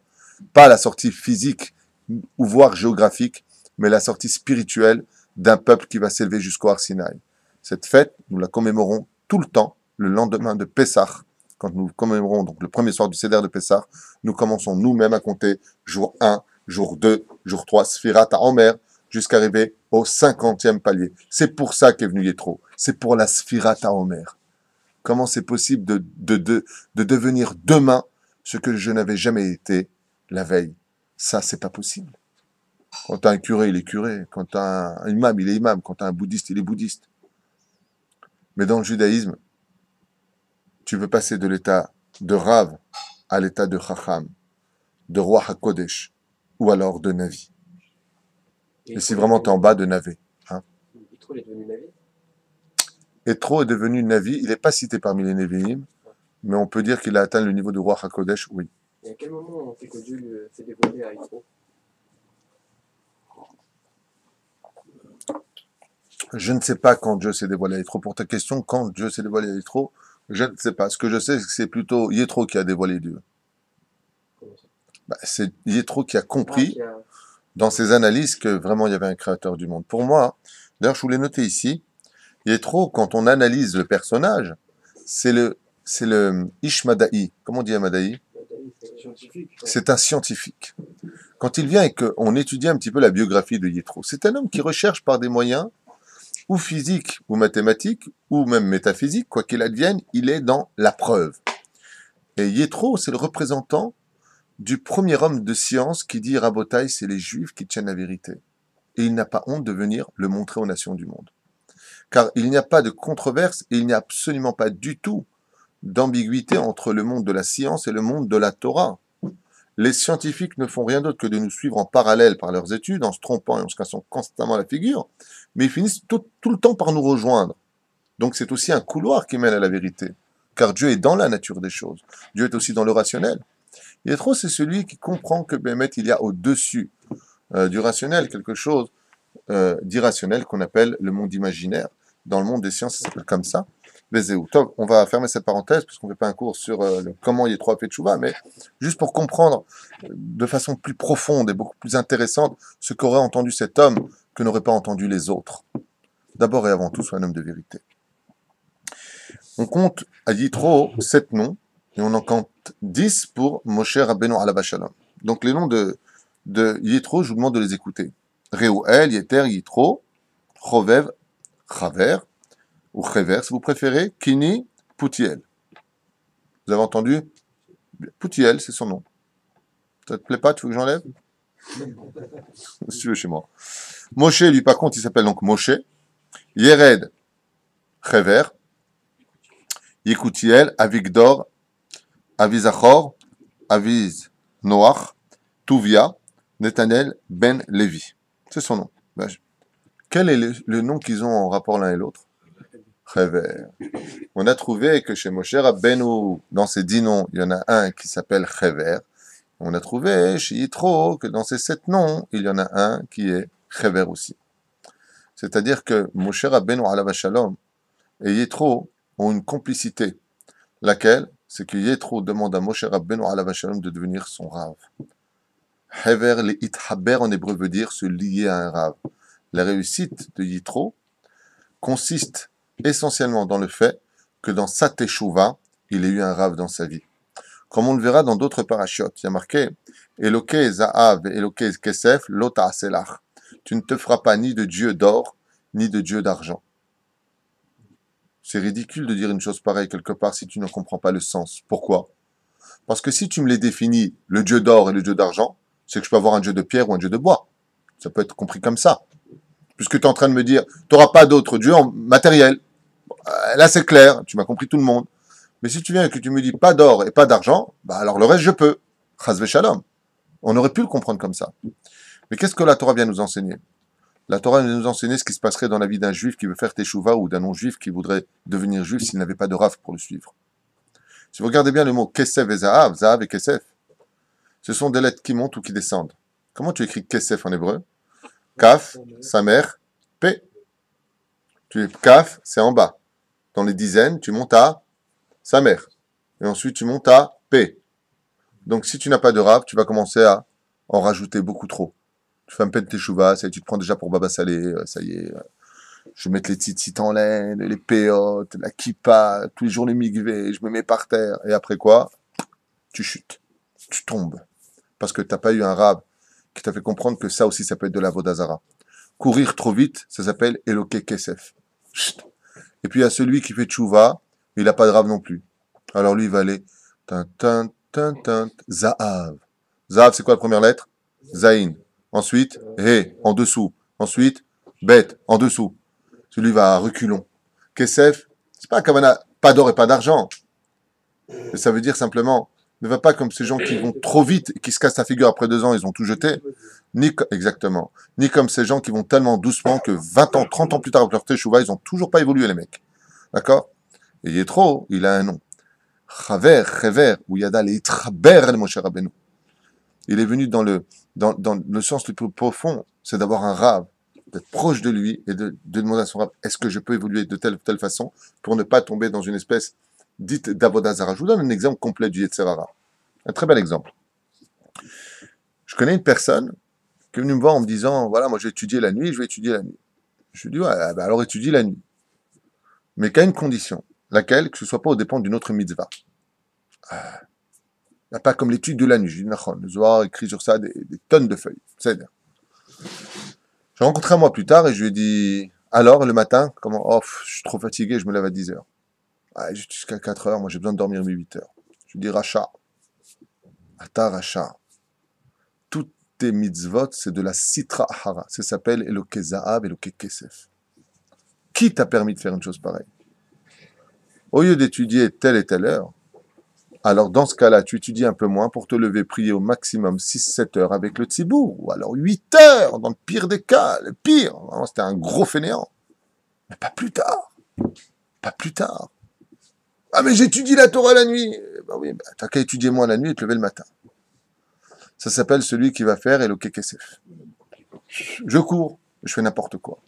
Pas la sortie physique ou voire géographique, mais la sortie spirituelle d'un peuple qui va s'élever jusqu'au Har Sinaï. Cette fête, nous la commémorons tout le temps, le lendemain de Pessah. Quand nous commémorons donc le premier soir du Seder de Pessah, nous commençons nous-mêmes à compter jour 1, jour 2, jour 3, Sfirat à Omer, jusqu'à arriver au 50e palier. C'est pour ça qu'est venu Yétro. C'est pour la Sfirat à Omer. Comment c'est possible de devenir demain ce que je n'avais jamais été la veille? Ça, c'est pas possible. Quand tu as un curé, il est curé. Quand tu as un imam, il est imam. Quand tu as un bouddhiste, il est bouddhiste. Mais dans le judaïsme, tu veux passer de l'état de Rav à l'état de Chacham, de Roi HaKodesh, ou alors de Navi. Et si vraiment tu es en bas de Navé. Hein. Yitro, il est devenu Navi. Yitro est devenu Navi. Il n'est pas cité parmi les Nevi'im, mais on peut dire qu'il a atteint le niveau de Roi HaKodesh, oui. Et à quel moment on fait que Dieu lui s'est dévoilé à Yitro? Je ne sais pas quand Dieu s'est dévoilé à Yitro. Pour ta question, quand Dieu s'est dévoilé à Yitro, je ne sais pas. Ce que je sais, c'est que c'est plutôt Yitro qui a dévoilé Dieu. C'est Yitro qui a compris dans ses analyses que vraiment il y avait un créateur du monde. Pour moi, d'ailleurs je voulais noter ici, Yitro, quand on analyse le personnage, c'est le Ishmadaï. Comment on dit Amadaï? C'est un scientifique. Quand il vient et qu'on étudie un petit peu la biographie de Yitro, c'est un homme qui recherche par des moyens ou physiques ou mathématiques ou même métaphysiques, quoi qu'il advienne, il est dans la preuve. Et Yitro, c'est le représentant du premier homme de science qui dit Rabotai, c'est les Juifs qui tiennent la vérité. Et il n'a pas honte de venir le montrer aux nations du monde. Car il n'y a pas de controverse et il n'y a absolument pas du tout d'ambiguïté entre le monde de la science et le monde de la Torah. Les scientifiques ne font rien d'autre que de nous suivre en parallèle par leurs études, en se trompant et en se cassant constamment la figure, mais ils finissent tout le temps par nous rejoindre. Donc c'est aussi un couloir qui mène à la vérité. Car Dieu est dans la nature des choses. Dieu est aussi dans le rationnel. Yétro, c'est celui qui comprend que Bémet, il y a au-dessus du rationnel quelque chose d'irrationnel qu'on appelle le monde imaginaire. Dans le monde des sciences, ça s'appelle comme ça. Top, on va fermer cette parenthèse parce qu'on ne fait pas un cours sur comment Yétro a fait Tchouva, mais juste pour comprendre de façon plus profonde et beaucoup plus intéressante ce qu'aurait entendu cet homme que n'auraient pas entendu les autres. D'abord et avant tout, soit un homme de vérité. On compte à Yitro 7 noms, et on en compte 10 pour Moshe Rabbeinu Alav Shalom. Donc les noms de Yitro, je vous demande de les écouter. Reuel, Yeter, Yitro, Chovev, Chaver, ou Chever, si vous préférez, Kini, Poutiel. Vous avez entendu? Poutiel, c'est son nom. Ça te plaît pas, tu veux que j'enlève? Si tu veux chez moi. Moshe, lui, par contre, il s'appelle donc Moshe. Yered, Chever, Yekutiel, Avigdor, Avizachor, Aviz Noach, Tuvia, Netanel, Ben Levi. C'est son nom. Quel est le nom qu'ils ont en rapport l'un et l'autre? Chever. On a trouvé que chez Moshe Rabbeinu, dans ces 10 noms, il y en a un qui s'appelle Chever. On a trouvé chez Yitro que dans ces 7 noms, il y en a un qui est Chever aussi. C'est-à-dire que Moshe Rabbeinu Alav Shalom et Yitro ont une complicité. Laquelle? C'est que Yitro demande à Moshe Rabbeinu Alav Shalom de devenir son Rav. Hever le ithaber en hébreu veut dire se lier à un Rav. La réussite de Yitro consiste essentiellement dans le fait que dans sa teshuva, il ait eu un Rav dans sa vie. Comme on le verra dans d'autres parachiotes, il y a marqué Elokei Za'av et Elokei Kesef lo ta'aselach. Tu ne te feras pas ni de Dieu d'or, ni de Dieu d'argent. C'est ridicule de dire une chose pareille quelque part si tu ne comprends pas le sens. Pourquoi? Parce que si tu me les définis, le Dieu d'or et le Dieu d'argent, c'est que je peux avoir un Dieu de pierre ou un Dieu de bois. Ça peut être compris comme ça. puisque tu es en train de me dire, tu n'auras pas d'autre Dieu en matériel. Là, c'est clair, tu m'as compris tout le monde. Mais si tu viens et que tu me dis pas d'or et pas d'argent, bah alors le reste, je peux. Chas v'shalom. On aurait pu le comprendre comme ça. Mais qu'est-ce que la Torah vient nous enseigner? La Torah vient nous enseigner ce qui se passerait dans la vie d'un juif qui veut faire teshuva ou d'un non-juif qui voudrait devenir juif s'il n'avait pas de raf pour le suivre. Si vous regardez bien le mot kesef et zahav et kesef, ce sont des lettres qui montent ou qui descendent. Comment tu écris kesef en hébreu? Kaf, samer, P. Kaf, c'est en bas. Dans les dizaines, tu montes à samer. Et ensuite, tu montes à P. Donc, si tu n'as pas de rave, tu vas commencer à en rajouter beaucoup trop. Tu fais un peu de teshuva, tu te prends déjà pour Baba Salé, ça y est. Je vais mettre les tzitzit en laine, les péotes, la kippa, tous les jours les migvé, je me mets par terre. Et après quoi? Tu chutes. Tu tombes. Parce que tu n'as pas eu un rave qui t'a fait comprendre que ça aussi, ça peut être de la vodazara. Courir trop vite, ça s'appelle Eloke Kesef. Chut. Et puis il y a celui qui fait tchouva, mais il n'a pas de rave non plus. Alors lui, il va aller Zahav. Zahav, c'est quoi la première lettre? Zain. Ensuite, He, en dessous. Ensuite, Bet, en dessous. Celui va à reculons. Kesef, c'est pas Kavana, pas d'or et pas d'argent. Mais ça veut dire simplement, ne va pas comme ces gens qui vont trop vite et qui se cassent la figure après 2 ans, ils ont tout jeté. Exactement. Ni comme ces gens qui vont tellement doucement que 20 ans, 30 ans plus tard, avec leur teshuva, ils n'ont toujours pas évolué, les mecs. D'accord? Et Yétro, il a un nom. Chaver, ou Yada Leitraber el Moshe Rabbeinu. Il est venu dans le sens le plus profond, c'est d'avoir un rave, d'être proche de lui et de demander à son rave, est-ce que je peux évoluer de telle ou telle façon pour ne pas tomber dans une espèce dite d'Avodazara. Je vous donne un exemple complet du Yetzer Hara. Un très bel exemple. Je connais une personne qui est venue me voir en me disant, voilà, moi je vais étudier la nuit, je vais étudier la nuit. Je lui dis, ouais, bah alors étudie la nuit. Mais qu'à une condition, laquelle, que ce ne soit pas aux dépens d'une autre mitzvah. Pas comme l'étude de la nuit. Je dis, le Zohar écrit sur ça des tonnes de feuilles. C'est-à-dire. J'ai rencontré un mois plus tard et je lui ai dit, alors le matin, comment? Oh, je suis trop fatigué, je me lève à 10 heures. Ah, jusqu'à 4 heures, moi j'ai besoin de dormir 8 heures. Je lui dis, Racha, Ata Racha, toutes tes mitzvot, c'est de la Sitra Ahara. Ça s'appelle Eloke Zahav, Eloke Kesef. Qui t'a permis de faire une chose pareille? Au lieu d'étudier telle et telle heure, alors dans ce cas-là, tu étudies un peu moins pour te lever, prier au maximum 6-7 heures avec le tzibour, ou alors 8 heures, dans le pire des cas, le pire. Vraiment, c'était un gros fainéant. Mais pas plus tard. Pas plus tard. Ah mais j'étudie la Torah la nuit. Ben oui, ben, t'as qu'à étudier moins la nuit et te lever le matin. Ça s'appelle celui qui va faire Eloke Kesef. Je cours, je fais n'importe quoi.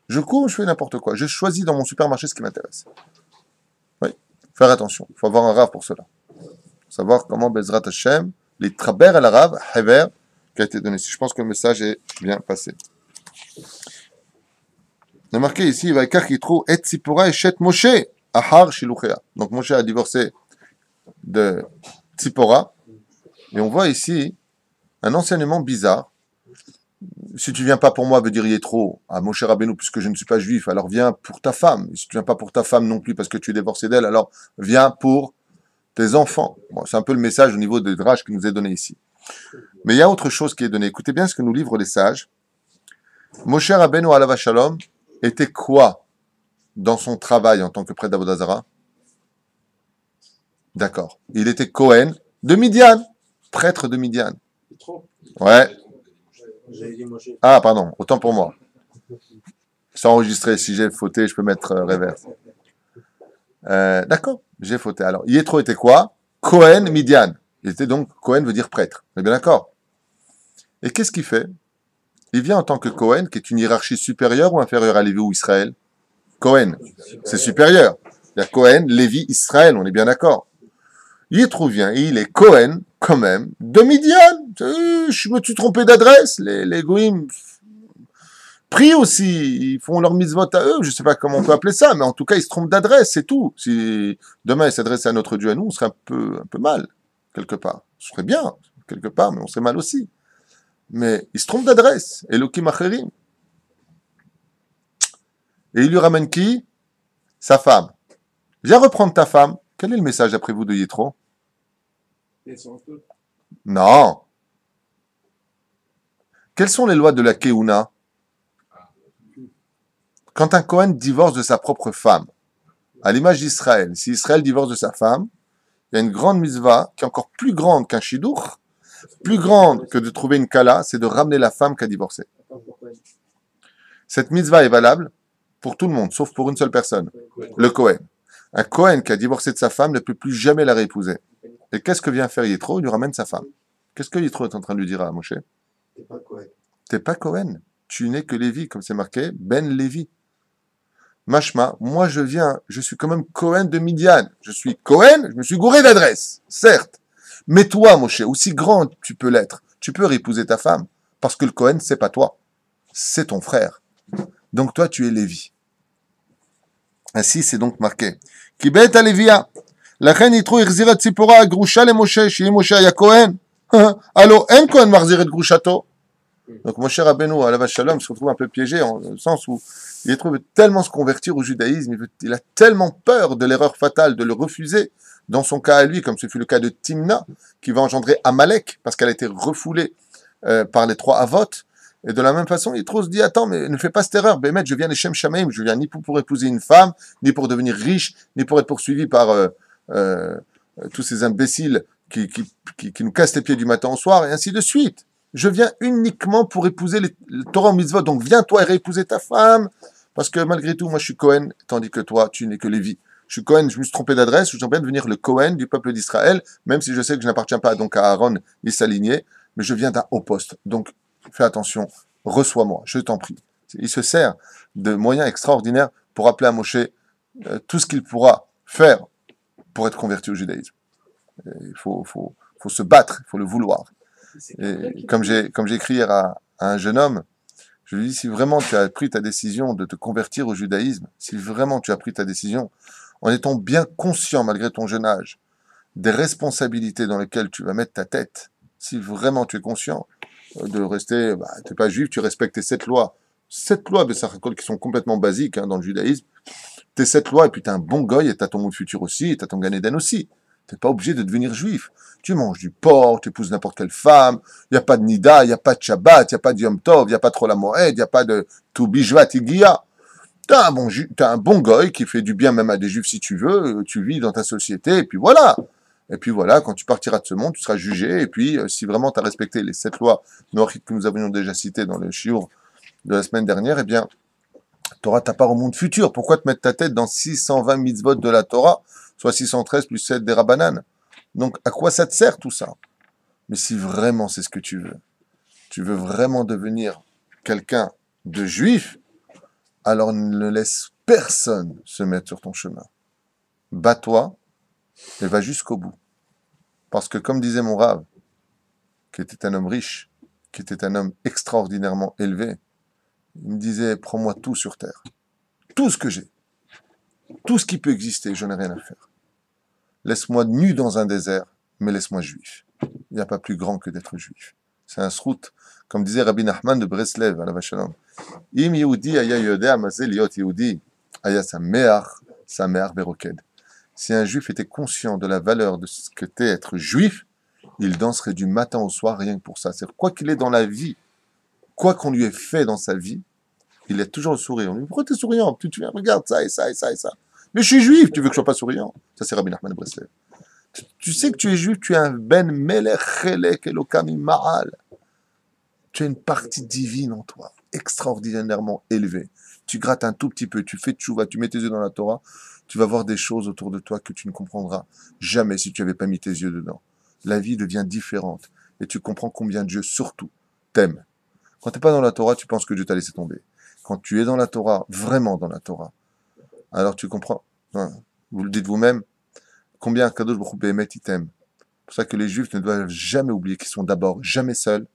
Je cours, je fais n'importe quoi. Je choisis dans mon supermarché ce qui m'intéresse. Oui, faire attention. Il faut avoir un rave pour cela. Savoir comment Bezrat Hashem, les traber à l'arabe, Hever, qui a été donné. Je pense que le message est bien passé. Il est marqué ici, Vaikar qui trouve Et Tzipora et Shet Moshe, Ahar Shiluchea. Donc Moshe a divorcé de Tzipora. Et on voit ici un enseignement bizarre. Si tu viens pas pour moi, veut dire Yétro, à Moshe Rabbeinu, puisque je ne suis pas juif, alors viens pour ta femme. Et si tu viens pas pour ta femme non plus parce que tu es divorcé d'elle, alors viens pour tes enfants. Bon, c'est un peu le message au niveau des draches qui nous est donné ici. Mais il y a autre chose qui est donné. Écoutez bien ce que nous livrent les sages. Moshe Rabbeinu alav shalom était quoi dans son travail en tant que prêtre d'Avodah Zarah? D'accord. Il était Cohen de Midian, prêtre de Midian. Ouais. Ah, pardon, autant pour moi. C'est enregistré. Si j'ai fauté, je peux mettre reverse. D'accord, j'ai fauté. Alors, Yétro était quoi? Cohen Midian. Il était donc, Cohen veut dire prêtre. On est bien d'accord? Et qu'est-ce qu'il fait? Il vient en tant que Cohen, qui est une hiérarchie supérieure ou inférieure à Lévi ou Israël? Cohen, c'est supérieur. Il y a Cohen, Lévi, Israël, on est bien d'accord. Yétro vient, il est Cohen, quand même, de Midian. Je me suis trompé d'adresse. Les goïms prient aussi, ils font leur mitzvot à eux, je ne sais pas comment on peut appeler ça, mais en tout cas, ils se trompent d'adresse, c'est tout. Si demain, ils s'adressaient à notre Dieu, à nous, on serait un peu mal, quelque part. Ce serait bien, quelque part, mais on serait mal aussi. Mais ils se trompent d'adresse. Elokim Acherim. Et il lui ramène qui? Sa femme. Viens reprendre ta femme. Quel est le message après vous de Yétro? Non. Quelles sont les lois de la Keuna? Quand un Cohen divorce de sa propre femme, à l'image d'Israël, si Israël divorce de sa femme, il y a une grande mitzvah qui est encore plus grande qu'un shidour, plus grande que de trouver une kala, c'est de ramener la femme qui a divorcé. Cette mitzvah est valable pour tout le monde, sauf pour une seule personne, le Cohen. Un Cohen qui a divorcé de sa femme ne peut plus jamais la réépouser. Et qu'est-ce que vient faire Yitro? Il lui ramène sa femme. Qu'est-ce que Yitro est en train de lui dire à Moshe? T'es pas Cohen. Tu n'es que Lévi, comme c'est marqué, Ben Lévi. Mashma, moi je suis quand même Cohen de Midian. Je suis Cohen, je me suis gouré d'adresse, certes. Mais toi, Moshe, aussi grand tu peux l'être, tu peux réépouser ta femme, parce que le Cohen, c'est pas toi, c'est ton frère. Donc toi, tu es Lévi. Ainsi, c'est donc marqué. Kibet a Lévia. לכן יתרו החזיר את ציפורה הגרושה למשה, שאם משה היה כהן, הלא אין כהן מחזיר את גרושתו. Donc Moshe Rabbeinu, alav shalom, se retrouve un peu piégé, en le sens où il veut tellement se convertir au judaïsme, il a tellement peur de l'erreur fatale, de le refuser, dans son cas à lui, comme ce fut le cas de Timna, qui va engendrer Amalek, parce qu'elle a été refoulée par les trois Avot. Et de la même façon, Yitro se dit, attends, mais ne fais pas cette erreur, Bémet, je viens des Shem Shamaim, je viens ni pour épouser une femme, ni pour devenir riche, ni pour être poursuivi par tous ces imbéciles qui nous cassent les pieds du matin au soir, et ainsi de suite. Je viens uniquement pour épouser le Torah mitzvot, donc viens toi et réépouser ta femme, parce que malgré tout, moi je suis Cohen, tandis que toi, tu n'es que Lévi. Je suis Cohen, je me suis trompé d'adresse, je suis en train de devenir le Cohen du peuple d'Israël, même si je sais que je n'appartiens pas donc à Aaron ni sa lignée, mais je viens d'un haut poste. Donc, fais attention, reçois-moi, je t'en prie. Il se sert de moyens extraordinaires pour rappeler à Moshe tout ce qu'il pourra faire pour être converti au judaïsme. Il faut se battre, il faut le vouloir. Et comme j'ai écrit hier à un jeune homme, je lui dis, si vraiment tu as pris ta décision de te convertir au judaïsme, si vraiment tu as pris ta décision, en étant bien conscient, malgré ton jeune âge, des responsabilités dans lesquelles tu vas mettre ta tête, si vraiment tu es conscient de rester, tu n'es pas juif, tu respectes tes 7 lois. 7 lois, qui sont complètement basiques dans le judaïsme. Tes 7 lois, et puis tu as un bon goy, et tu as ton monde futur aussi, et tu as ton Gan Eden aussi. Tu n'es pas obligé de devenir juif. Tu manges du porc, tu épouses n'importe quelle femme, il n'y a pas de Nida, il n'y a pas de Shabbat, il n'y a pas de Yom Tov, il n'y a pas de Chol HaMoed, il n'y a pas de Toubishvat Igia. T'as un bon goy qui fait du bien même à des juifs si tu veux, tu vis dans ta société, et puis voilà. Et puis voilà, quand tu partiras de ce monde, tu seras jugé, et puis si vraiment tu as respecté les 7 lois noachiques que nous avions déjà citées dans le shiur de la semaine dernière, eh bien, tu auras ta part au monde futur. Pourquoi te mettre ta tête dans 620 mitzvot de la Torah, soit 613 plus 7 des Rabbanan? Donc, à quoi ça te sert tout ça? Mais si vraiment c'est ce que tu veux vraiment devenir quelqu'un de juif, alors ne laisse personne se mettre sur ton chemin. Bats-toi et va jusqu'au bout. Parce que comme disait mon Rav, qui était un homme riche, qui était un homme extraordinairement élevé, il me disait, prends-moi tout sur terre. Tout ce que j'ai. Tout ce qui peut exister, je n'ai rien à faire. Laisse-moi nu dans un désert, mais laisse-moi juif. Il n'y a pas plus grand que d'être juif. C'est un srout, comme disait Rabbi Nachman de Breslev, à la Vachalom. Im Yehudi aya yodea mazel liot Yehudi, aya sameach beroked. Si un juif était conscient de la valeur de ce qu'était être juif, il danserait du matin au soir rien que pour ça. C'est quoi qu'il est dans la vie, quoi qu'on lui ait fait dans sa vie, il est toujours le sourire. On lui dit, pourquoi tu es souriant? Tu viens, regarde ça et ça et ça et ça. Mais je suis juif, tu veux que je sois pas souriant? Ça, c'est Rabbi Nachman de Breslev. Tu sais que tu es juif, tu es un ben melech chelek elokam ma'al. Tu as une partie divine en toi, extraordinairement élevée. Tu grattes un tout petit peu, tu fais tchouva, tu mets tes yeux dans la Torah, tu vas voir des choses autour de toi que tu ne comprendras jamais si tu n'avais pas mis tes yeux dedans. La vie devient différente et tu comprends combien Dieu, surtout, t'aime. Quand tu n'es pas dans la Torah, tu penses que Dieu t'a laissé tomber. Quand tu es dans la Torah, vraiment dans la Torah, alors tu comprends, vous le dites vous-même, combien Kadosh Baruch Hu Behemet il t'aime. C'est pour ça que les Juifs ne doivent jamais oublier qu'ils sont d'abord jamais seuls,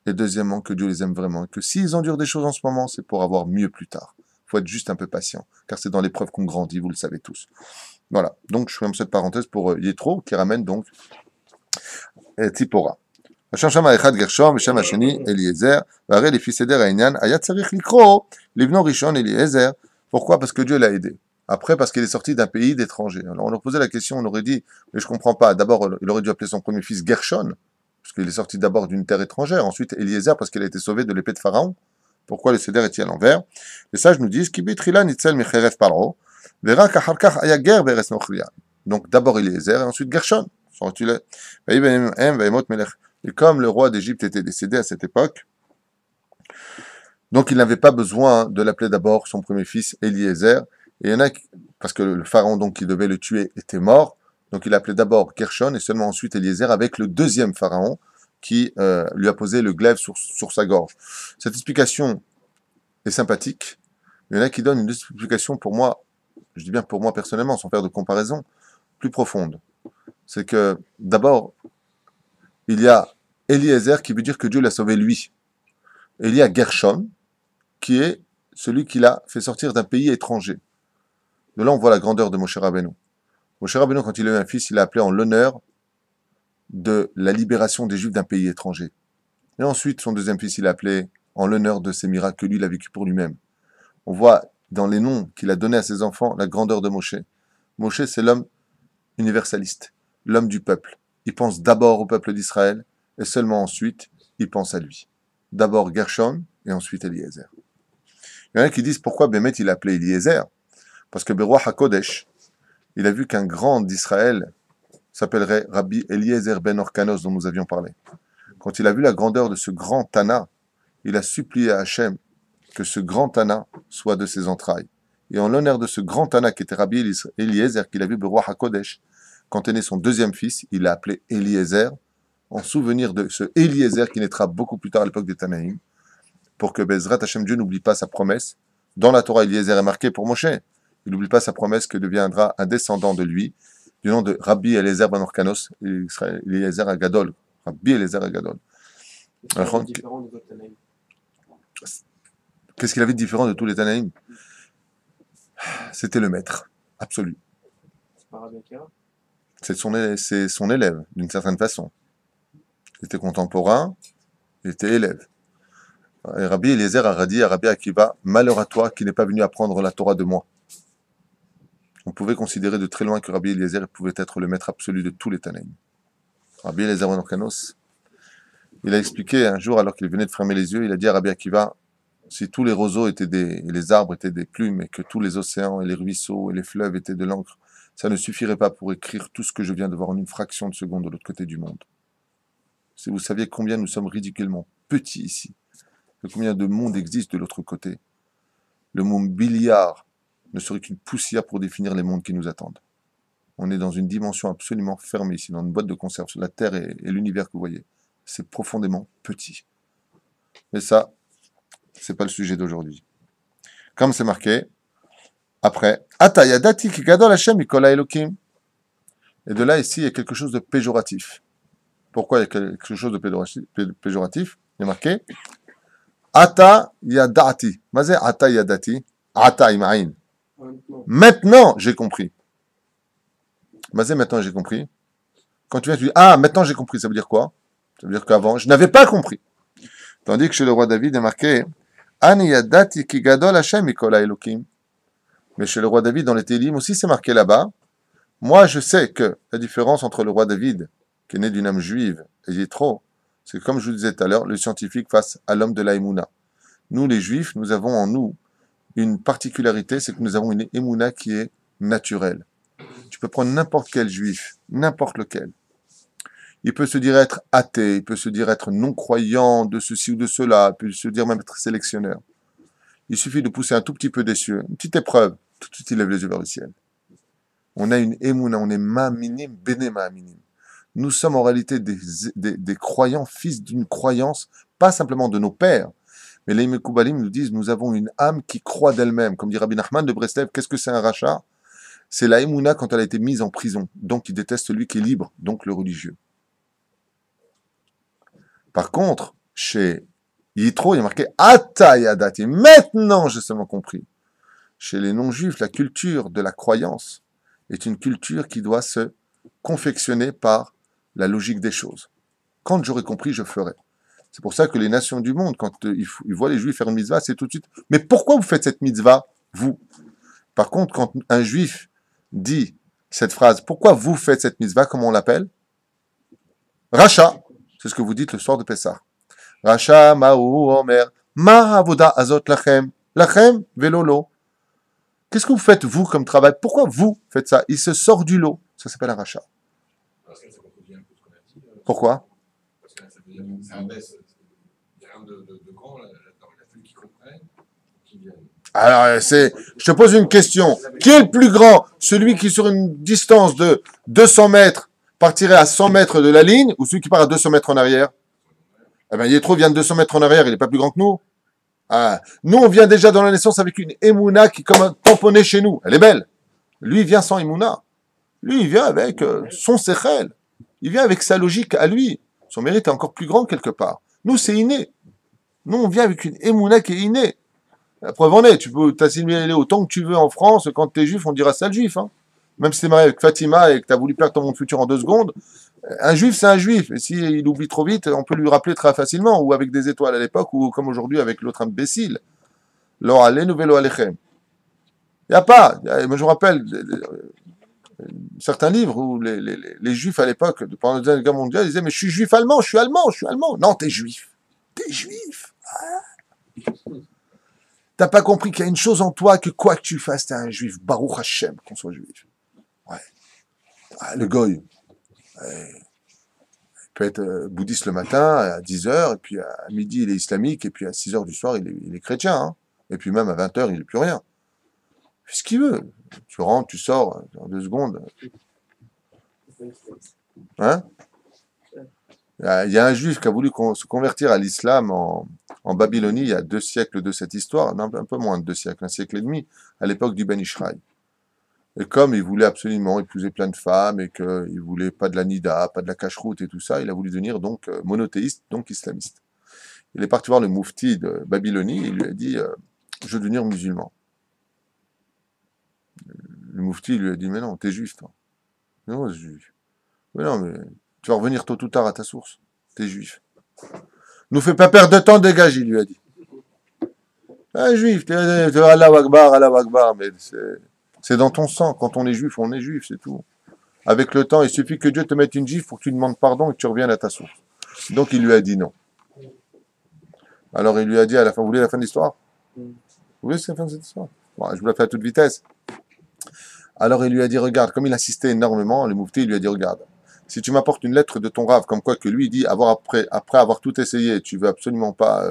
et deuxièmement que Dieu les aime vraiment, et que s'ils endurent des choses en ce moment, c'est pour avoir mieux plus tard. Il faut être juste un peu patient, car c'est dans l'épreuve qu'on grandit, vous le savez tous. Voilà, donc je fais cette parenthèse pour Yitro, qui ramène donc Tzipora. השם האחד גרשום ושם השני אליעזר, והרי לפי סדר העניין היה צריך לקרוא לבנו ראשון אליעזר. Pourquoi? Parce que Dieu l'a aidé. Après, parce qu'il est sorti d'un pays d'étrangers. Alors on leur posait la question, on aurait dit, mais je comprends pas, d'abord il aurait dû appeler son premier fils Gershon, parce qu'il est sorti d'abord d'une terre étrangère, ensuite Eliezer parce qu'il a été sauvé de l'épée de Pharaon, Pourquoi le Seder est-il à l'envers? Les sages nous disent, Ki bitrila nitzel mecheref paro, verak achar kach aya ger beres nochria. Donc d'abord Eliezer et ensuite Gershon. Et comme le roi d'Égypte était décédé à cette époque, donc il n'avait pas besoin de l'appeler d'abord son premier fils Eliezer. Et il y en a parce que le pharaon donc qui devait le tuer était mort, donc il appelait d'abord Gershon et seulement ensuite Eliezer avec le deuxième pharaon qui lui a posé le glaive sur sa gorge. Cette explication est sympathique. Il y en a qui donnent une explication pour moi, je dis bien pour moi personnellement, sans faire de comparaison, plus profonde. C'est que d'abord, il y a Eliezer qui veut dire que Dieu l'a sauvé lui. Et il y a Gershon qui est celui qui l'a fait sortir d'un pays étranger. De là, on voit la grandeur de Moshe Rabbeinu. Moshe Rabbeinu, quand il a eu un fils, il l'a appelé en l'honneur de la libération des Juifs d'un pays étranger. Et ensuite, son deuxième fils, il l'a appelé en l'honneur de ces miracles que lui, il a vécu pour lui-même. On voit dans les noms qu'il a donnés à ses enfants la grandeur de Moshe. Moshe, c'est l'homme universaliste, l'homme du peuple. Il pense d'abord au peuple d'Israël et seulement ensuite, il pense à lui. D'abord Gershon et ensuite Eliezer. Il y en a qui disent pourquoi Bémet il a appelé Eliezer? Parce que Beroach HaKodesh, il a vu qu'un grand d'Israël s'appellerait Rabbi Eliezer ben Orkanos dont nous avions parlé. Quand il a vu la grandeur de ce grand Tana, il a supplié à Hachem que ce grand Tana soit de ses entrailles. Et en l'honneur de ce grand Tana qui était Rabbi Eliezer, qu'il a vu Beroach HaKodesh, quand est né son deuxième fils, il l'a appelé Eliezer, en souvenir de ce Eliezer qui naîtra beaucoup plus tard à l'époque des Tanaïm, pour que Bezrat Hachem Dieu n'oublie pas sa promesse. Dans la Torah, Eliezer est marqué pour Moshe. Il n'oublie pas sa promesse que deviendra un descendant de lui, du nom de Rabbi Eliezer ben Orkanos, Eliezer Agadol. Rabbi Eliezer Agadol. Qu'est-ce qu'il avait de différent de tous les Tanaïm? C'était le maître, absolu. C'est son élève, d'une certaine façon. Il était contemporain, il était élève. Et Rabbi Eliezer a dit à Rabbi Akiva, malheur à toi qui n'es pas venu apprendre la Torah de moi. On pouvait considérer de très loin que Rabbi Eliezer pouvait être le maître absolu de tous les Tanaïm. Rabbi Eliezer ben Orkanos, il a expliqué un jour, alors qu'il venait de fermer les yeux, il a dit à Rabbi Akiva, si tous les roseaux étaient et les arbres étaient des plumes, et que tous les océans et les ruisseaux et les fleuves étaient de l'encre, ça ne suffirait pas pour écrire tout ce que je viens de voir en une fraction de seconde de l'autre côté du monde. Si vous saviez combien nous sommes ridiculement petits ici, et combien de monde existe de l'autre côté, le mot milliard ne serait qu'une poussière pour définir les mondes qui nous attendent. On est dans une dimension absolument fermée ici, dans une boîte de conserve. La Terre et l'univers que vous voyez, c'est profondément petit. Mais ça, c'est pas le sujet d'aujourd'hui. Comme c'est marqué, après, Ata yadati ki gadol Hashem mikola Elokim. Et de là, ici, il y a quelque chose de péjoratif. Pourquoi il y a quelque chose de péjoratif? Il est marqué, Ata yadati. Mazé Ata yadati. Ata imaïn. Maintenant, j'ai compris. Mazé, maintenant, j'ai compris. Quand tu viens, tu dis, ah, maintenant, j'ai compris. Ça veut dire quoi? Ça veut dire qu'avant, je n'avais pas compris. Tandis que chez le roi David, il est marqué, Ani yadati ki gadol Hashem mikola Elokim. Mais chez le roi David, dans les Télim aussi, c'est marqué là-bas. Moi, je sais que la différence entre le roi David, qui est né d'une âme juive, et Yitro, c'est comme je vous disais tout à l'heure, le scientifique face à l'homme de la Emouna. Nous, les juifs, nous avons en nous une particularité, c'est que nous avons une Emouna qui est naturelle. Tu peux prendre n'importe quel juif, n'importe lequel. Il peut se dire être athée, il peut se dire être non-croyant de ceci ou de cela, il peut se dire même être sélectionneur. Il suffit de pousser un tout petit peu des cieux, une petite épreuve, tout de suite il lève les yeux vers le ciel. On a une émouna, on est ma minime, béné ma minime. Nous sommes en réalité des croyants, fils d'une croyance, pas simplement de nos pères, mais les Mekoubalim nous disent, nous avons une âme qui croit d'elle-même. Comme dit Rabbi Nachman de Breslev, qu'est-ce que c'est un rachat? C'est la émouna quand elle a été mise en prison. Donc il déteste celui qui est libre, donc le religieux. Par contre, chez Yitro, il y a marqué Ata yadati. Maintenant, j'ai seulement compris. Chez les non-juifs, la culture de la croyance est une culture qui doit se confectionner par la logique des choses. Quand j'aurai compris, je ferai. C'est pour ça que les nations du monde, quand ils voient les juifs faire une mitzvah, c'est tout de suite « Mais pourquoi vous faites cette mitzvah, vous ?» Par contre, quand un juif dit cette phrase « Pourquoi vous faites cette mitzvah ?» Comment on l'appelle? Racha. C'est ce que vous dites le soir de Pessah. Racha, Maou, Omer, Ma avoda azot lachem. Lachem velolo. Qu'est-ce que vous faites, vous, comme travail? Pourquoi vous faites ça? Il se sort du lot. Ça s'appelle un rachat. Parce que ça contredit un peu ce qu'on a dit. Pourquoi? Parce que ça veut dire que ça abaisse. Il y a rien de grand là-dedans. Il a fallu qu'ils comprennent, qu'ils viennent. Alors, je te pose une question. Qui est le plus grand? Celui qui, sur une distance de 200 mètres, partirait à 100 mètres de la ligne, ou celui qui part à 200 mètres en arrière? Eh bien, Yétro vient de 200 mètres en arrière, il n'est pas plus grand que nous. Ah. Nous, on vient déjà dans la naissance avec une Emouna qui est comme un tamponné chez nous. Elle est belle. Lui, il vient sans Emouna. Lui, il vient avec son Sechel. Il vient avec sa logique à lui. Son mérite est encore plus grand quelque part. Nous, c'est inné. Nous, on vient avec une Emouna qui est innée. La preuve en est, tu peux t'assimiler autant que tu veux en France, quand tu es juif, on dira sale juif. Hein. Même si tu es marié avec Fatima et que tu as voulu perdre ton monde futur en 2 secondes, un juif, c'est un juif. Et s'il oublie trop vite, on peut lui rappeler très facilement, ou avec des étoiles à l'époque, ou comme aujourd'hui avec l'autre imbécile. Lo alenu velo alechem. Il n'y a pas. Moi, je me rappelle certains livres où les juifs à l'époque, pendant la Deuxième Guerre mondiale, ils disaient mais je suis juif allemand, je suis allemand, je suis allemand. Non, t'es juif. T'es juif. Ah. T'as pas compris qu'il y a une chose en toi que quoi que tu fasses, t'es un juif. Baruch Hashem, qu'on soit juif. Ouais. Ah, le goy. Ouais. Il peut être bouddhiste le matin à 10h, et puis à midi il est islamique, et puis à 6h du soir il est chrétien. Hein. Et puis même à 20h il n'est plus rien. Il fait ce qu'il veut. Tu rentres, tu sors, en 2 secondes. Hein? Il y a un juif qui a voulu se convertir à l'islam en Babylonie il y a 2 siècles de cette histoire, non, un peu moins de 2 siècles, 1 siècle et demi, à l'époque du Ben Ishraï. Et comme il voulait absolument épouser plein de femmes et qu'il voulait pas de la nida, pas de la cacheroute et tout ça, il a voulu devenir donc monothéiste, donc islamiste. Il est parti voir le moufti de Babylonie et il lui a dit je veux devenir musulman. Le moufti lui a dit mais non, t'es juif toi. Non, je suis juif. Mais non, mais tu vas revenir tôt ou tard à ta source. T'es juif. Nous fais pas perdre de temps, dégage, il lui a dit. Ah, juif, t'es Allah Akbar, mais c'est dans ton sang. Quand on est juif, c'est tout. Avec le temps, il suffit que Dieu te mette une gifle pour que tu demandes pardon et que tu reviennes à ta source. Donc il lui a dit non. Alors il lui a dit à la fin, vous voulez la fin de l'histoire? Vous voulez la fin de cette histoire? Bon, je vous la fais à toute vitesse. Alors il lui a dit, regarde, comme il insistait énormément, le moufti, il lui a dit, regarde, si tu m'apportes une lettre de ton rave, comme quoi que lui il dit, après avoir tout essayé, tu veux absolument pas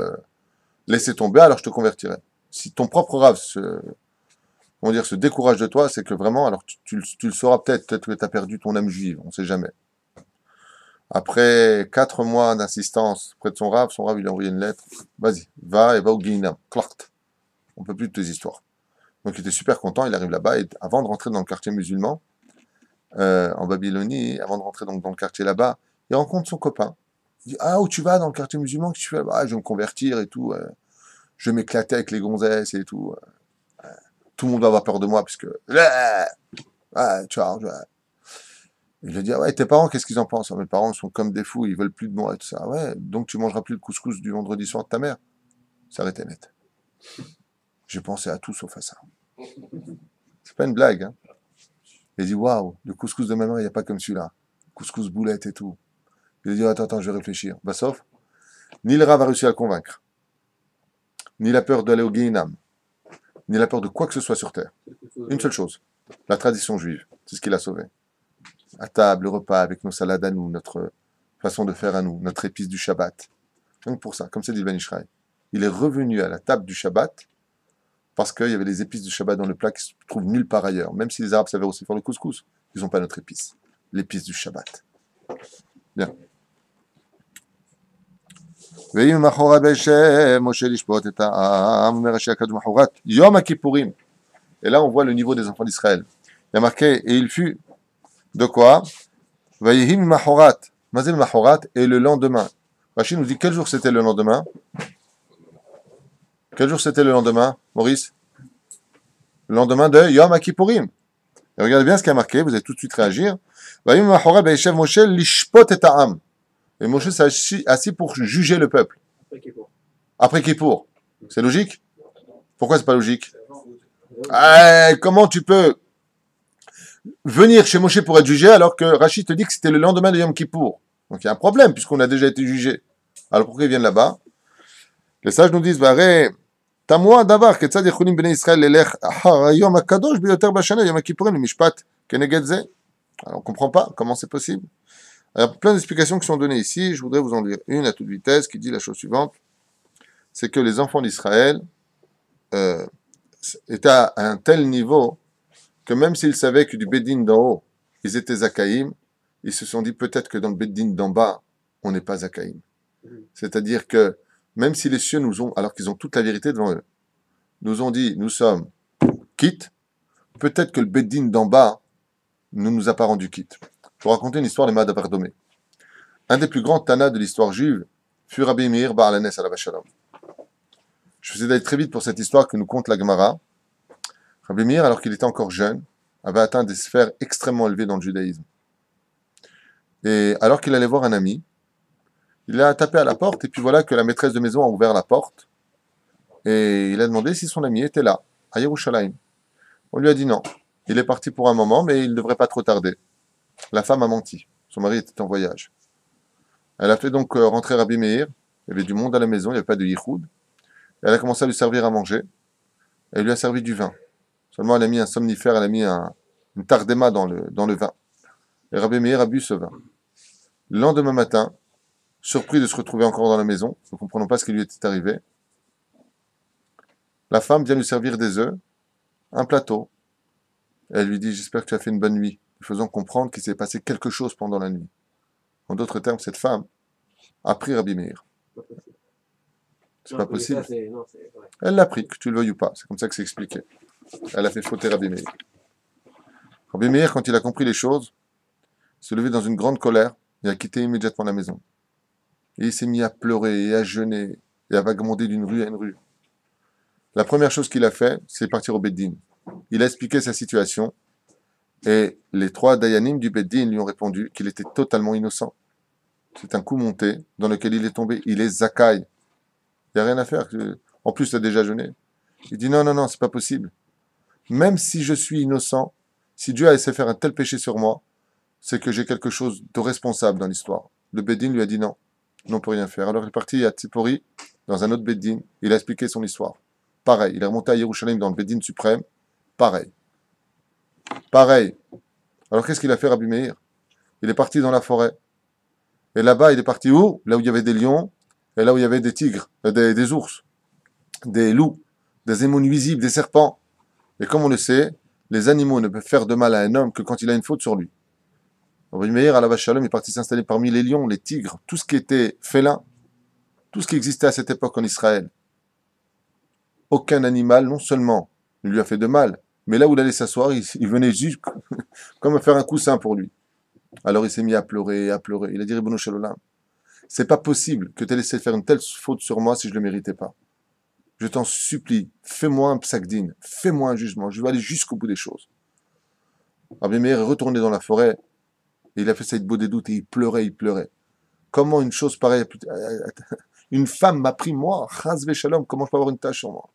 laisser tomber, alors je te convertirai. Si ton propre rave se décourage de toi, c'est que vraiment, alors tu le sauras peut-être que tu as perdu ton âme juive, on ne sait jamais. Après 4 mois d'insistance près de son rave il a envoyé une lettre, vas-y, va et va au Guinam, clart, on peut plus de tes histoires. Donc il était super content, il arrive là-bas, et avant de rentrer dans le quartier musulman, en Babylonie, avant de rentrer donc dans le quartier là-bas, il rencontre son copain. Il dit, ah, où tu vas dans le quartier musulman, qu'est-ce que tu fais? Ah, je vais me convertir et tout, je vais m'éclater avec les gonzesses et tout. Tout le monde va avoir peur de moi, puisque... tu vois, il lui dit, ah ouais, tes parents, qu'est-ce qu'ils en pensent? Mes parents sont comme des fous, ils veulent plus de moi et tout ça. Ouais, donc tu mangeras plus le couscous du vendredi soir de ta mère. Ça aurait été net. J'ai pensé à tout sauf à ça. C'est pas une blague, hein. Il a dit, waouh, le couscous de ma mère, il n'y a pas comme celui-là. Couscous boulette et tout. Il a dit, attends, je vais réfléchir. Bah, sauf, ni le Rav a réussi à le convaincre, ni la peur d'aller au Guéhinam, ni la peur de quoi que ce soit sur terre. Une seule chose, la tradition juive. C'est ce qui l'a sauvé. À table, le repas, avec nos salades à nous, notre façon de faire à nous, notre épice du Shabbat. Rien que pour ça, comme c'est dit le Ben Ishraï. Il est revenu à la table du Shabbat parce qu'il y avait les épices du Shabbat dans le plat qui se trouvent nulle part ailleurs. Même si les Arabes savaient aussi faire le couscous, ils n'ont pas notre épice. L'épice du Shabbat. Bien. Et là, on voit le niveau des enfants d'Israël. Il y a marqué, et il fut de quoi? Vayihim mahorat. Mazil mahorat, et le lendemain. Rachid nous dit quel jour c'était le lendemain? Quel jour c'était le lendemain, Maurice? Le lendemain de Yom Kippourim. Et regardez bien ce qui a marqué, vous allez tout de suite réagir. Vayihim mahorat, Vayishev Moshe, lishpot et ha'am. Et Moshe s'est assis pour juger le peuple. Après Kippour. C'est logique? Pourquoi c'est pas logique? Comment tu peux venir chez Moshe pour être jugé alors que Rachid te dit que c'était le lendemain de Yom Kippour? Donc il y a un problème puisqu'on a déjà été jugé. Alors pourquoi ils viennent là-bas? Les sages nous disent, Varé, Tamoua davar, ketzad yechulim bnei Israël lelech achar hayom hakadosh biyoter bashana yom kippurim lemishpat keneged ze. Alors on ne comprend pas comment c'est possible. Alors plein d'explications qui sont données ici, je voudrais vous en lire une à toute vitesse qui dit la chose suivante, c'est que les enfants d'Israël étaient à un tel niveau que même s'ils savaient que du Bédine d'en haut, ils étaient Zakaïm, ils se sont dit peut-être que dans le Bédine d'en bas, on n'est pas Zakaïm. C'est-à-dire que même si les cieux nous ont, alors qu'ils ont toute la vérité devant eux, nous ont dit nous sommes quittes, peut-être que le Bédine d'en bas ne nous a pas rendu quittes. Je vais vous raconter une histoire de Mad Abardomé. Un des plus grands Tana de l'histoire juive fut Rabbi Meir Bar Alanes alav shalom. Je faisais d'aller très vite pour cette histoire que nous conte la Gemara. Rabbi Meir, alors qu'il était encore jeune, avait atteint des sphères extrêmement élevées dans le judaïsme. Et alors qu'il allait voir un ami, il a tapé à la porte, et puis voilà que la maîtresse de maison a ouvert la porte, et il a demandé si son ami était là, à Yerushalayim. On lui a dit non. Il est parti pour un moment, mais il ne devrait pas trop tarder. La femme a menti. Son mari était en voyage. Elle a fait donc rentrer Rabbi Meir. Il y avait du monde à la maison, il n'y avait pas de yichoud. Elle a commencé à lui servir à manger. Elle lui a servi du vin. Seulement, elle a mis un somnifère, elle a mis une tardema dans le vin. Et Rabbi Meir a bu ce vin. Le lendemain matin, surpris de se retrouver encore dans la maison, ne comprenant pas ce qui lui était arrivé, la femme vient lui servir des œufs, un plateau. Elle lui dit « J'espère que tu as fait une bonne nuit », lui faisant comprendre qu'il s'est passé quelque chose pendant la nuit. En d'autres termes, cette femme a pris Rabbi Meir. C'est pas possible. Elle l'a pris, que tu le veuilles ou pas. C'est comme ça que c'est expliqué. Elle a fait fauter Rabbi Meir. Rabbi Meir, quand il a compris les choses, s'est levé dans une grande colère et a quitté immédiatement la maison. Et il s'est mis à pleurer et à jeûner et à vagabonder d'une rue à une rue. La première chose qu'il a fait, c'est partir au Beddin. Il a expliqué sa situation et les 3 Dayanim du Beddin lui ont répondu qu'il était totalement innocent. C'est un coup monté dans lequel il est tombé. Il est Zakai. Il n'y a rien à faire. En plus, il a déjà jeûné. Il dit non, c'est pas possible. Même si je suis innocent, si Dieu a laissé faire un tel péché sur moi, c'est que j'ai quelque chose de responsable dans l'histoire. Le Beddin lui a dit non, on ne peut rien faire. Alors il est parti à Tzipori, dans un autre Beddin, il a expliqué son histoire. Pareil, il est remonté à Yerushalayim dans le Beddin suprême, pareil. Alors qu'est-ce qu'il a fait Rabbi Meir? Il est parti dans la forêt. Et là-bas, il est parti où? Là où il y avait des lions, et là où il y avait des tigres, des ours, des loups, des émons nuisibles, des serpents. Et comme on le sait, les animaux ne peuvent faire de mal à un homme que quand il a une faute sur lui. Rabbi Meir, alav shalom, est parti s'installer parmi les lions, les tigres, tout ce qui était félin, tout ce qui existait à cette époque en Israël. Aucun animal, non seulement ne lui a fait de mal, mais là où il allait s'asseoir, il venait juste comme à faire un coussin pour lui. Alors il s'est mis à pleurer, à pleurer. Il a dit, Ribono shel olam, c'est pas possible que tu aies laissé faire une telle faute sur moi si je ne le méritais pas. Je t'en supplie, fais-moi un psakdin, fais-moi un jugement, je vais aller jusqu'au bout des choses. Rabbi Meir est retourné dans la forêt, et il a fait ça avec beau des doutes, et il pleurait. Comment une chose pareille, une femme m'a pris moi, chas v'shalom, comment je peux avoir une tâche sur moi?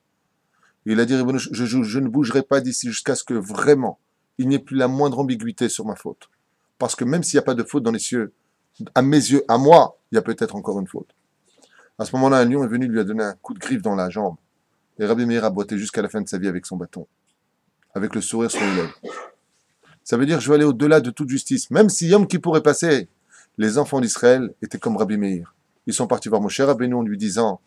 Et il a dit, je ne bougerai pas d'ici jusqu'à ce que vraiment, il n'y ait plus la moindre ambiguïté sur ma faute. Parce que même s'il n'y a pas de faute dans les cieux, à mes yeux, à moi, il y a peut-être encore une faute. À ce moment-là, un lion est venu lui a donné un coup de griffe dans la jambe. Et Rabbi Meir a boité jusqu'à la fin de sa vie avec son bâton, avec le sourire sur les lèvres. Ça veut dire je vais aller au-delà de toute justice. Même si Yom Kippour est passé, les enfants d'Israël étaient comme Rabbi Meir. Ils sont partis voir Moshe Rabbeinu en lui disant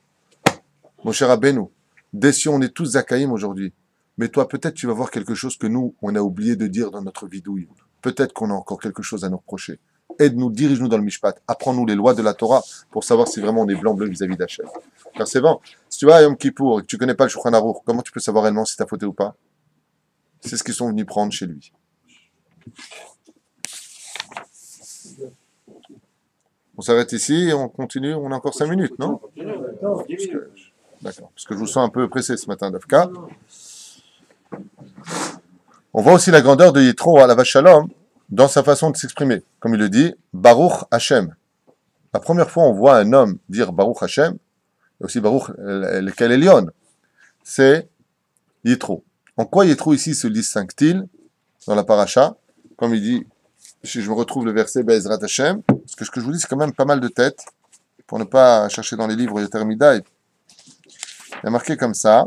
« Moshe Rabbeinu, déçus, on est tous Zakaïm aujourd'hui. Mais toi, peut-être tu vas voir quelque chose que nous, on a oublié de dire dans notre vidouille. Peut-être qu'on a encore quelque chose à nous reprocher. Aide-nous, dirige-nous dans le Mishpat. Apprends-nous les lois de la Torah pour savoir si vraiment on est blanc-bleu vis-à-vis d'Hachem. » Car c'est bon. Si tu vas à Yom Kippour et que tu ne connais pas le Shulchan Aruch, comment tu peux savoir réellement si tu as fauté ou pas? C'est ce qu'ils sont venus prendre chez lui. On s'arrête ici et on continue. On a encore 5 minutes, non? D'accord. Parce que je vous sens un peu pressé ce matin, Dafka. On voit aussi la grandeur de Yitro à la Shalom dans sa façon de s'exprimer. Comme il le dit, Baruch Hashem. La première fois on voit un homme dire Baruch Hashem, et aussi Baruch lequel Elion, c'est Yitro. En quoi Yitro ici se distingue-t-il dans la paracha? Comme il dit, si je me retrouve le verset Be'ezrat Hashem, parce que ce que je vous dis, c'est quand même pas mal de tête, pour ne pas chercher dans les livres Yoter Midaï. Il y a marqué comme ça.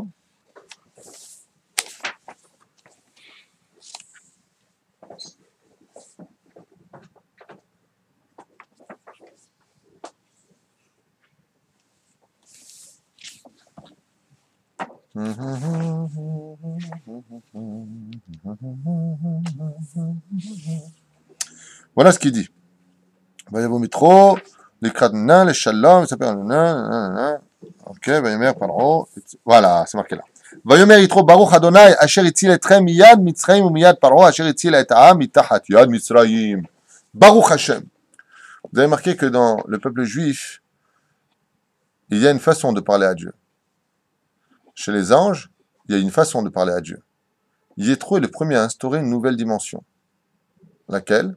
Voilà ce qu'il dit. Vayavumitro, les kradna, les shalom, ça s'appelle ok, Vayomer Paro. Voilà, c'est marqué là. Vayomer Yitro Baruch Adonai, Asher Itzil Etrem miyad Mitzrayim ou miyad Paro, Asher Itzil et Ha'am mitachat yad Mitzrayim. Baruch Hashem. Vous avez marqué que dans le peuple juif, il y a une façon de parler à Dieu. Chez les anges, il y a une façon de parler à Dieu. Yétro est le premier à instaurer une nouvelle dimension. Laquelle?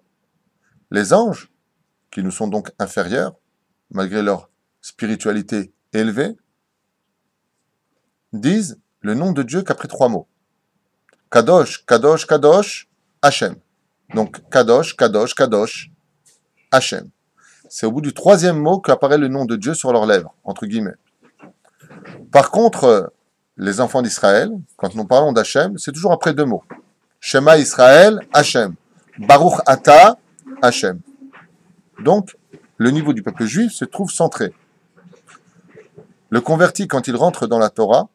Les anges, qui nous sont donc inférieurs, malgré leur spiritualité élevée, disent le nom de Dieu qu'après 3 mots. Kadosh, Kadosh, Kadosh, Hachem. Donc Kadosh, Kadosh, Kadosh, Hachem. C'est au bout du 3e mot qu'apparaît le nom de Dieu sur leurs lèvres, entre guillemets. Par contre, les enfants d'Israël, quand nous parlons d'Hachem, c'est toujours après 2 mots. Shema Israël, Hachem. Baruch Ata, Hachem. Donc, le niveau du peuple juif se trouve centré. Le converti, quand il rentre dans la Torah,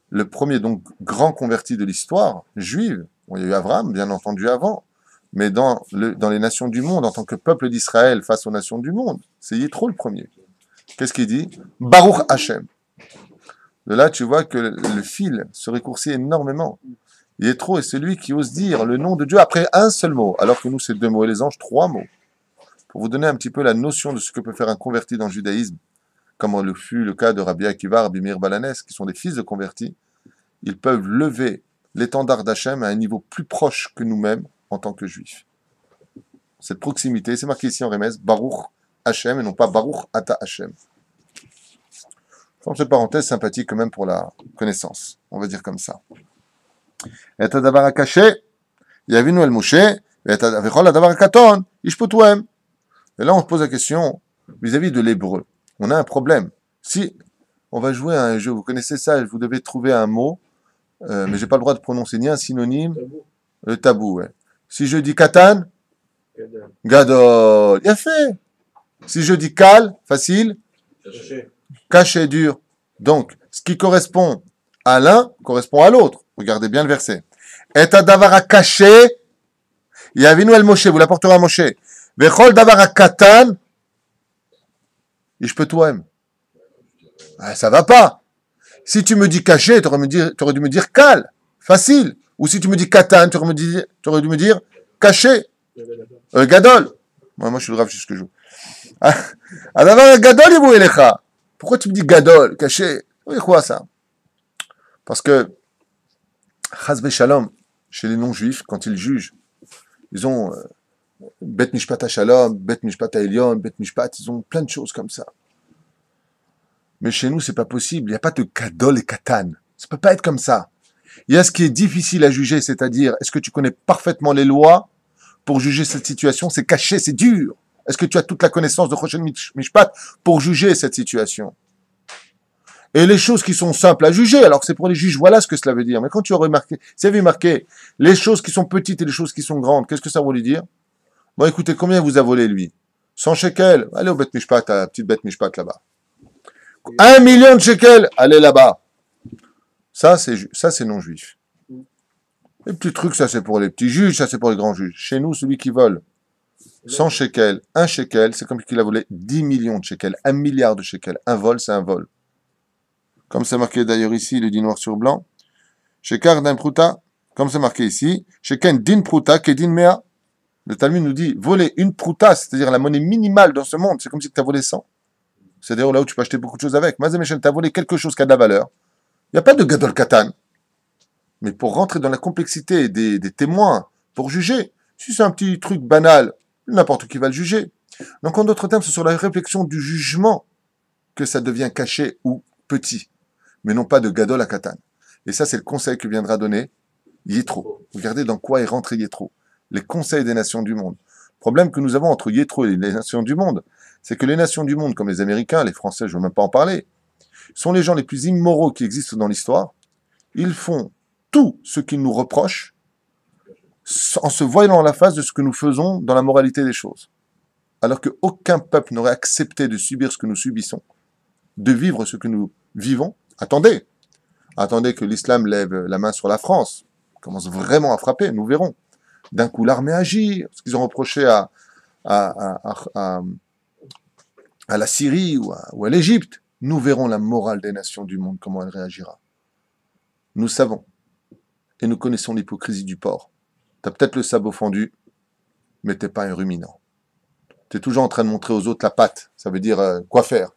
le premier donc grand converti de l'histoire juive, bon, il y a eu Abraham, bien entendu, avant, mais dans les nations du monde, en tant que peuple d'Israël face aux nations du monde, c'est Yitro le premier. Qu'est-ce qu'il dit? Baruch Hachem. De là, tu vois que le fil se raccourcit énormément. Yitro est celui qui ose dire le nom de Dieu après un seul mot, alors que nous, c'est 2 mots, et les anges, 3 mots. Pour vous donner un petit peu la notion de ce que peut faire un converti dans le judaïsme, comme le fut le cas de Rabbi Akiva, Rabbi Meir Balanès, qui sont des fils de convertis, ils peuvent lever l'étendard d'Hachem à un niveau plus proche que nous-mêmes en tant que juifs. Cette proximité, c'est marqué ici en Remez, Baruch Hachem, et non pas Baruch Ata Hachem. Cette parenthèse sympathique quand même pour la connaissance, on va dire comme ça. Et adavar akaché, yavinu el Moshe, et vechol adavar akaton, ishputuem. Et là, on se pose la question vis-à-vis de l'hébreu. On a un problème. Si on va jouer à un jeu, vous connaissez ça, vous devez trouver un mot, mais j'ai pas le droit de prononcer ni un synonyme, le tabou. Ouais. Si je dis katan, gadol, il a fait. Si je dis kal, facile, caché, dur. Donc, ce qui correspond à l'un correspond à l'autre. Regardez bien le verset. Et adavar akaché, yavinu el Moshe, vous l'apporterez à Moshe. Vechol davar katan, ishpetuem. Ah, ça va pas. Si tu me dis caché, tu aurais dû me dire kal, facile. Ou si tu me dis katan, tu aurais dû me dire caché, gadol. Moi, je suis le Rav jusque jour. Adavar gadol yibu elecha. Pourquoi tu me dis gadol, caché? C'est quoi ça? Parce que chas v'shalom, chez les non-juifs, quand ils jugent, ils ont Bet Mishpat HaShalom, Bet Mishpat HaElyon, Bet Mishpat, ils ont plein de choses comme ça. Mais chez nous, c'est pas possible. Il n'y a pas de Gadol et Katan. Ça peut pas être comme ça. Il y a ce qui est difficile à juger, c'est-à-dire, est-ce que tu connais parfaitement les lois pour juger cette situation? C'est caché, c'est dur. Est-ce que tu as toute la connaissance de Choshen Mishpat pour juger cette situation? Et les choses qui sont simples à juger, alors que c'est pour les juges, voilà ce que cela veut dire. Mais quand tu aurais marqué, si vous avez marqué les choses qui sont petites et les choses qui sont grandes, qu'est-ce que ça voulait dire? Bon, écoutez, combien vous a volé, lui? 100 shekels? Allez au Bet Mishpat, à la petite Bet Mishpat, là-bas. 1 million de shekels? Allez là-bas. Ça, c'est non-juif. Les petits trucs, ça, c'est pour les petits juges, ça, c'est pour les grands juges. Chez nous, celui qui vole 100 shekels, 1 shekel, c'est comme qu'il a volé 10 millions de shekels, 1 milliard de shekels. Un vol, c'est un vol. Comme c'est marqué d'ailleurs ici, il est dit noir sur blanc. Shekar d'un pruta, comme c'est marqué ici. Sheken din pruta, kedin mea. Le Talmud nous dit, voler une pruta, c'est-à-dire la monnaie minimale dans ce monde, c'est comme si tu as volé 100. C'est-à-dire là où tu peux acheter beaucoup de choses avec. Mazé Michel, tu as volé quelque chose qui a de la valeur. Il n'y a pas de gadol katan. Mais pour rentrer dans la complexité des témoins, pour juger, si c'est un petit truc banal, n'importe qui va le juger. Donc en d'autres termes, c'est sur la réflexion du jugement que ça devient caché ou petit, mais non pas de gadol à katan. Et ça, c'est le conseil que viendra donner Yitro. Regardez dans quoi est rentré Yitro. Les conseils des nations du monde. Le problème que nous avons entre Yitro et les nations du monde, c'est que les nations du monde, comme les Américains, les Français, je ne veux même pas en parler, sont les gens les plus immoraux qui existent dans l'histoire. Ils font tout ce qu'ils nous reprochent en se voilant la face de ce que nous faisons dans la moralité des choses. Alors qu'aucun peuple n'aurait accepté de subir ce que nous subissons, de vivre ce que nous vivons. Attendez que l'islam lève la main sur la France, commence vraiment à frapper, nous verrons. D'un coup, l'armée agit, ce qu'ils ont reproché à la Syrie ou à l'Égypte. Nous verrons la morale des nations du monde, comment elle réagira. Nous savons, et nous connaissons l'hypocrisie du porc. Tu as peut-être le sabot fendu, mais tu n'es pas un ruminant. Tu es toujours en train de montrer aux autres la patte, ça veut dire quoi faire.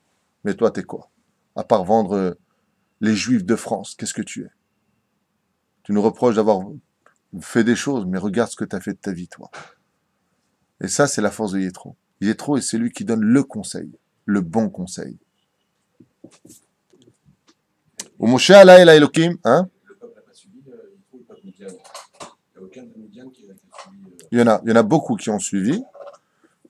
Mais toi, tu es quoi? À part vendre les Juifs de France, qu'est-ce que tu es? Tu nous reproches d'avoir fait des choses, mais regarde ce que tu as fait de ta vie, toi. Et ça, c'est la force de Yétro. Yétro est celui qui donne le conseil, le bon conseil. Au Moshe Allah et la Elohim, hein? Le peuple n'a pas suivi, il faut le peuple Midian. Il n'y a aucun de Midian qui a été suivi. Il y en a beaucoup qui ont suivi.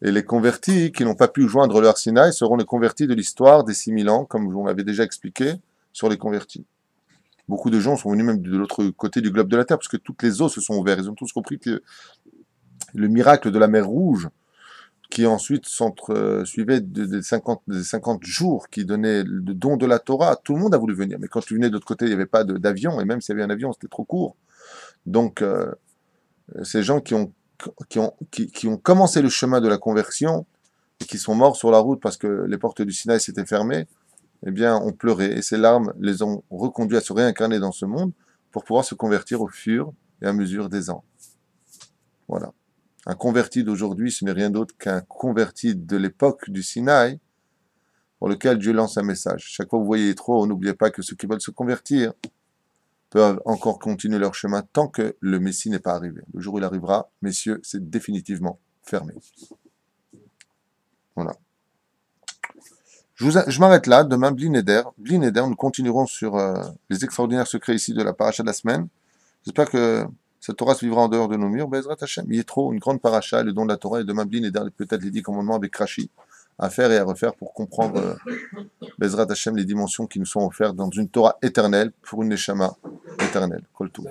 Et les convertis qui n'ont pas pu joindre le Har Sinaï seront les convertis de l'histoire des 6000 ans, comme on l'avait déjà expliqué sur les convertis. Beaucoup de gens sont venus même de l'autre côté du globe de la Terre, parce que toutes les eaux se sont ouvertes. Ils ont tous compris que le miracle de la mer Rouge, qui ensuite suivait des 50 jours qui donnaient le don de la Torah, tout le monde a voulu venir. Mais quand tu venais de l'autre côté, il n'y avait pas d'avion, et même s'il y avait un avion, c'était trop court. Donc, ces gens qui ont commencé le chemin de la conversion, et qui sont morts sur la route parce que les portes du Sinaï s'étaient fermées, eh bien, ont pleuré, et ces larmes les ont reconduits à se réincarner dans ce monde pour pouvoir se convertir au fur et à mesure des ans. Voilà. Un converti d'aujourd'hui, ce n'est rien d'autre qu'un converti de l'époque du Sinaï, pour lequel Dieu lance un message. Chaque fois que vous voyez trop, n'oubliez pas que ceux qui veulent se convertir peuvent encore continuer leur chemin tant que le Messie n'est pas arrivé. Le jour où il arrivera, messieurs, c'est définitivement fermé. Voilà. Je m'arrête là. Demain, Bli Neder, nous continuerons sur les extraordinaires secrets ici de la paracha de la semaine. J'espère que cette Torah se vivra en dehors de nos murs. Bezrat Hashem, il est trop une grande paracha, le don de la Torah. Et demain, Bli Neder, peut-être les 10 commandements avec Rashi à faire et à refaire pour comprendre Bezrat Hashem, les dimensions qui nous sont offertes dans une Torah éternelle pour une Neshama éternelle. Kol Tov.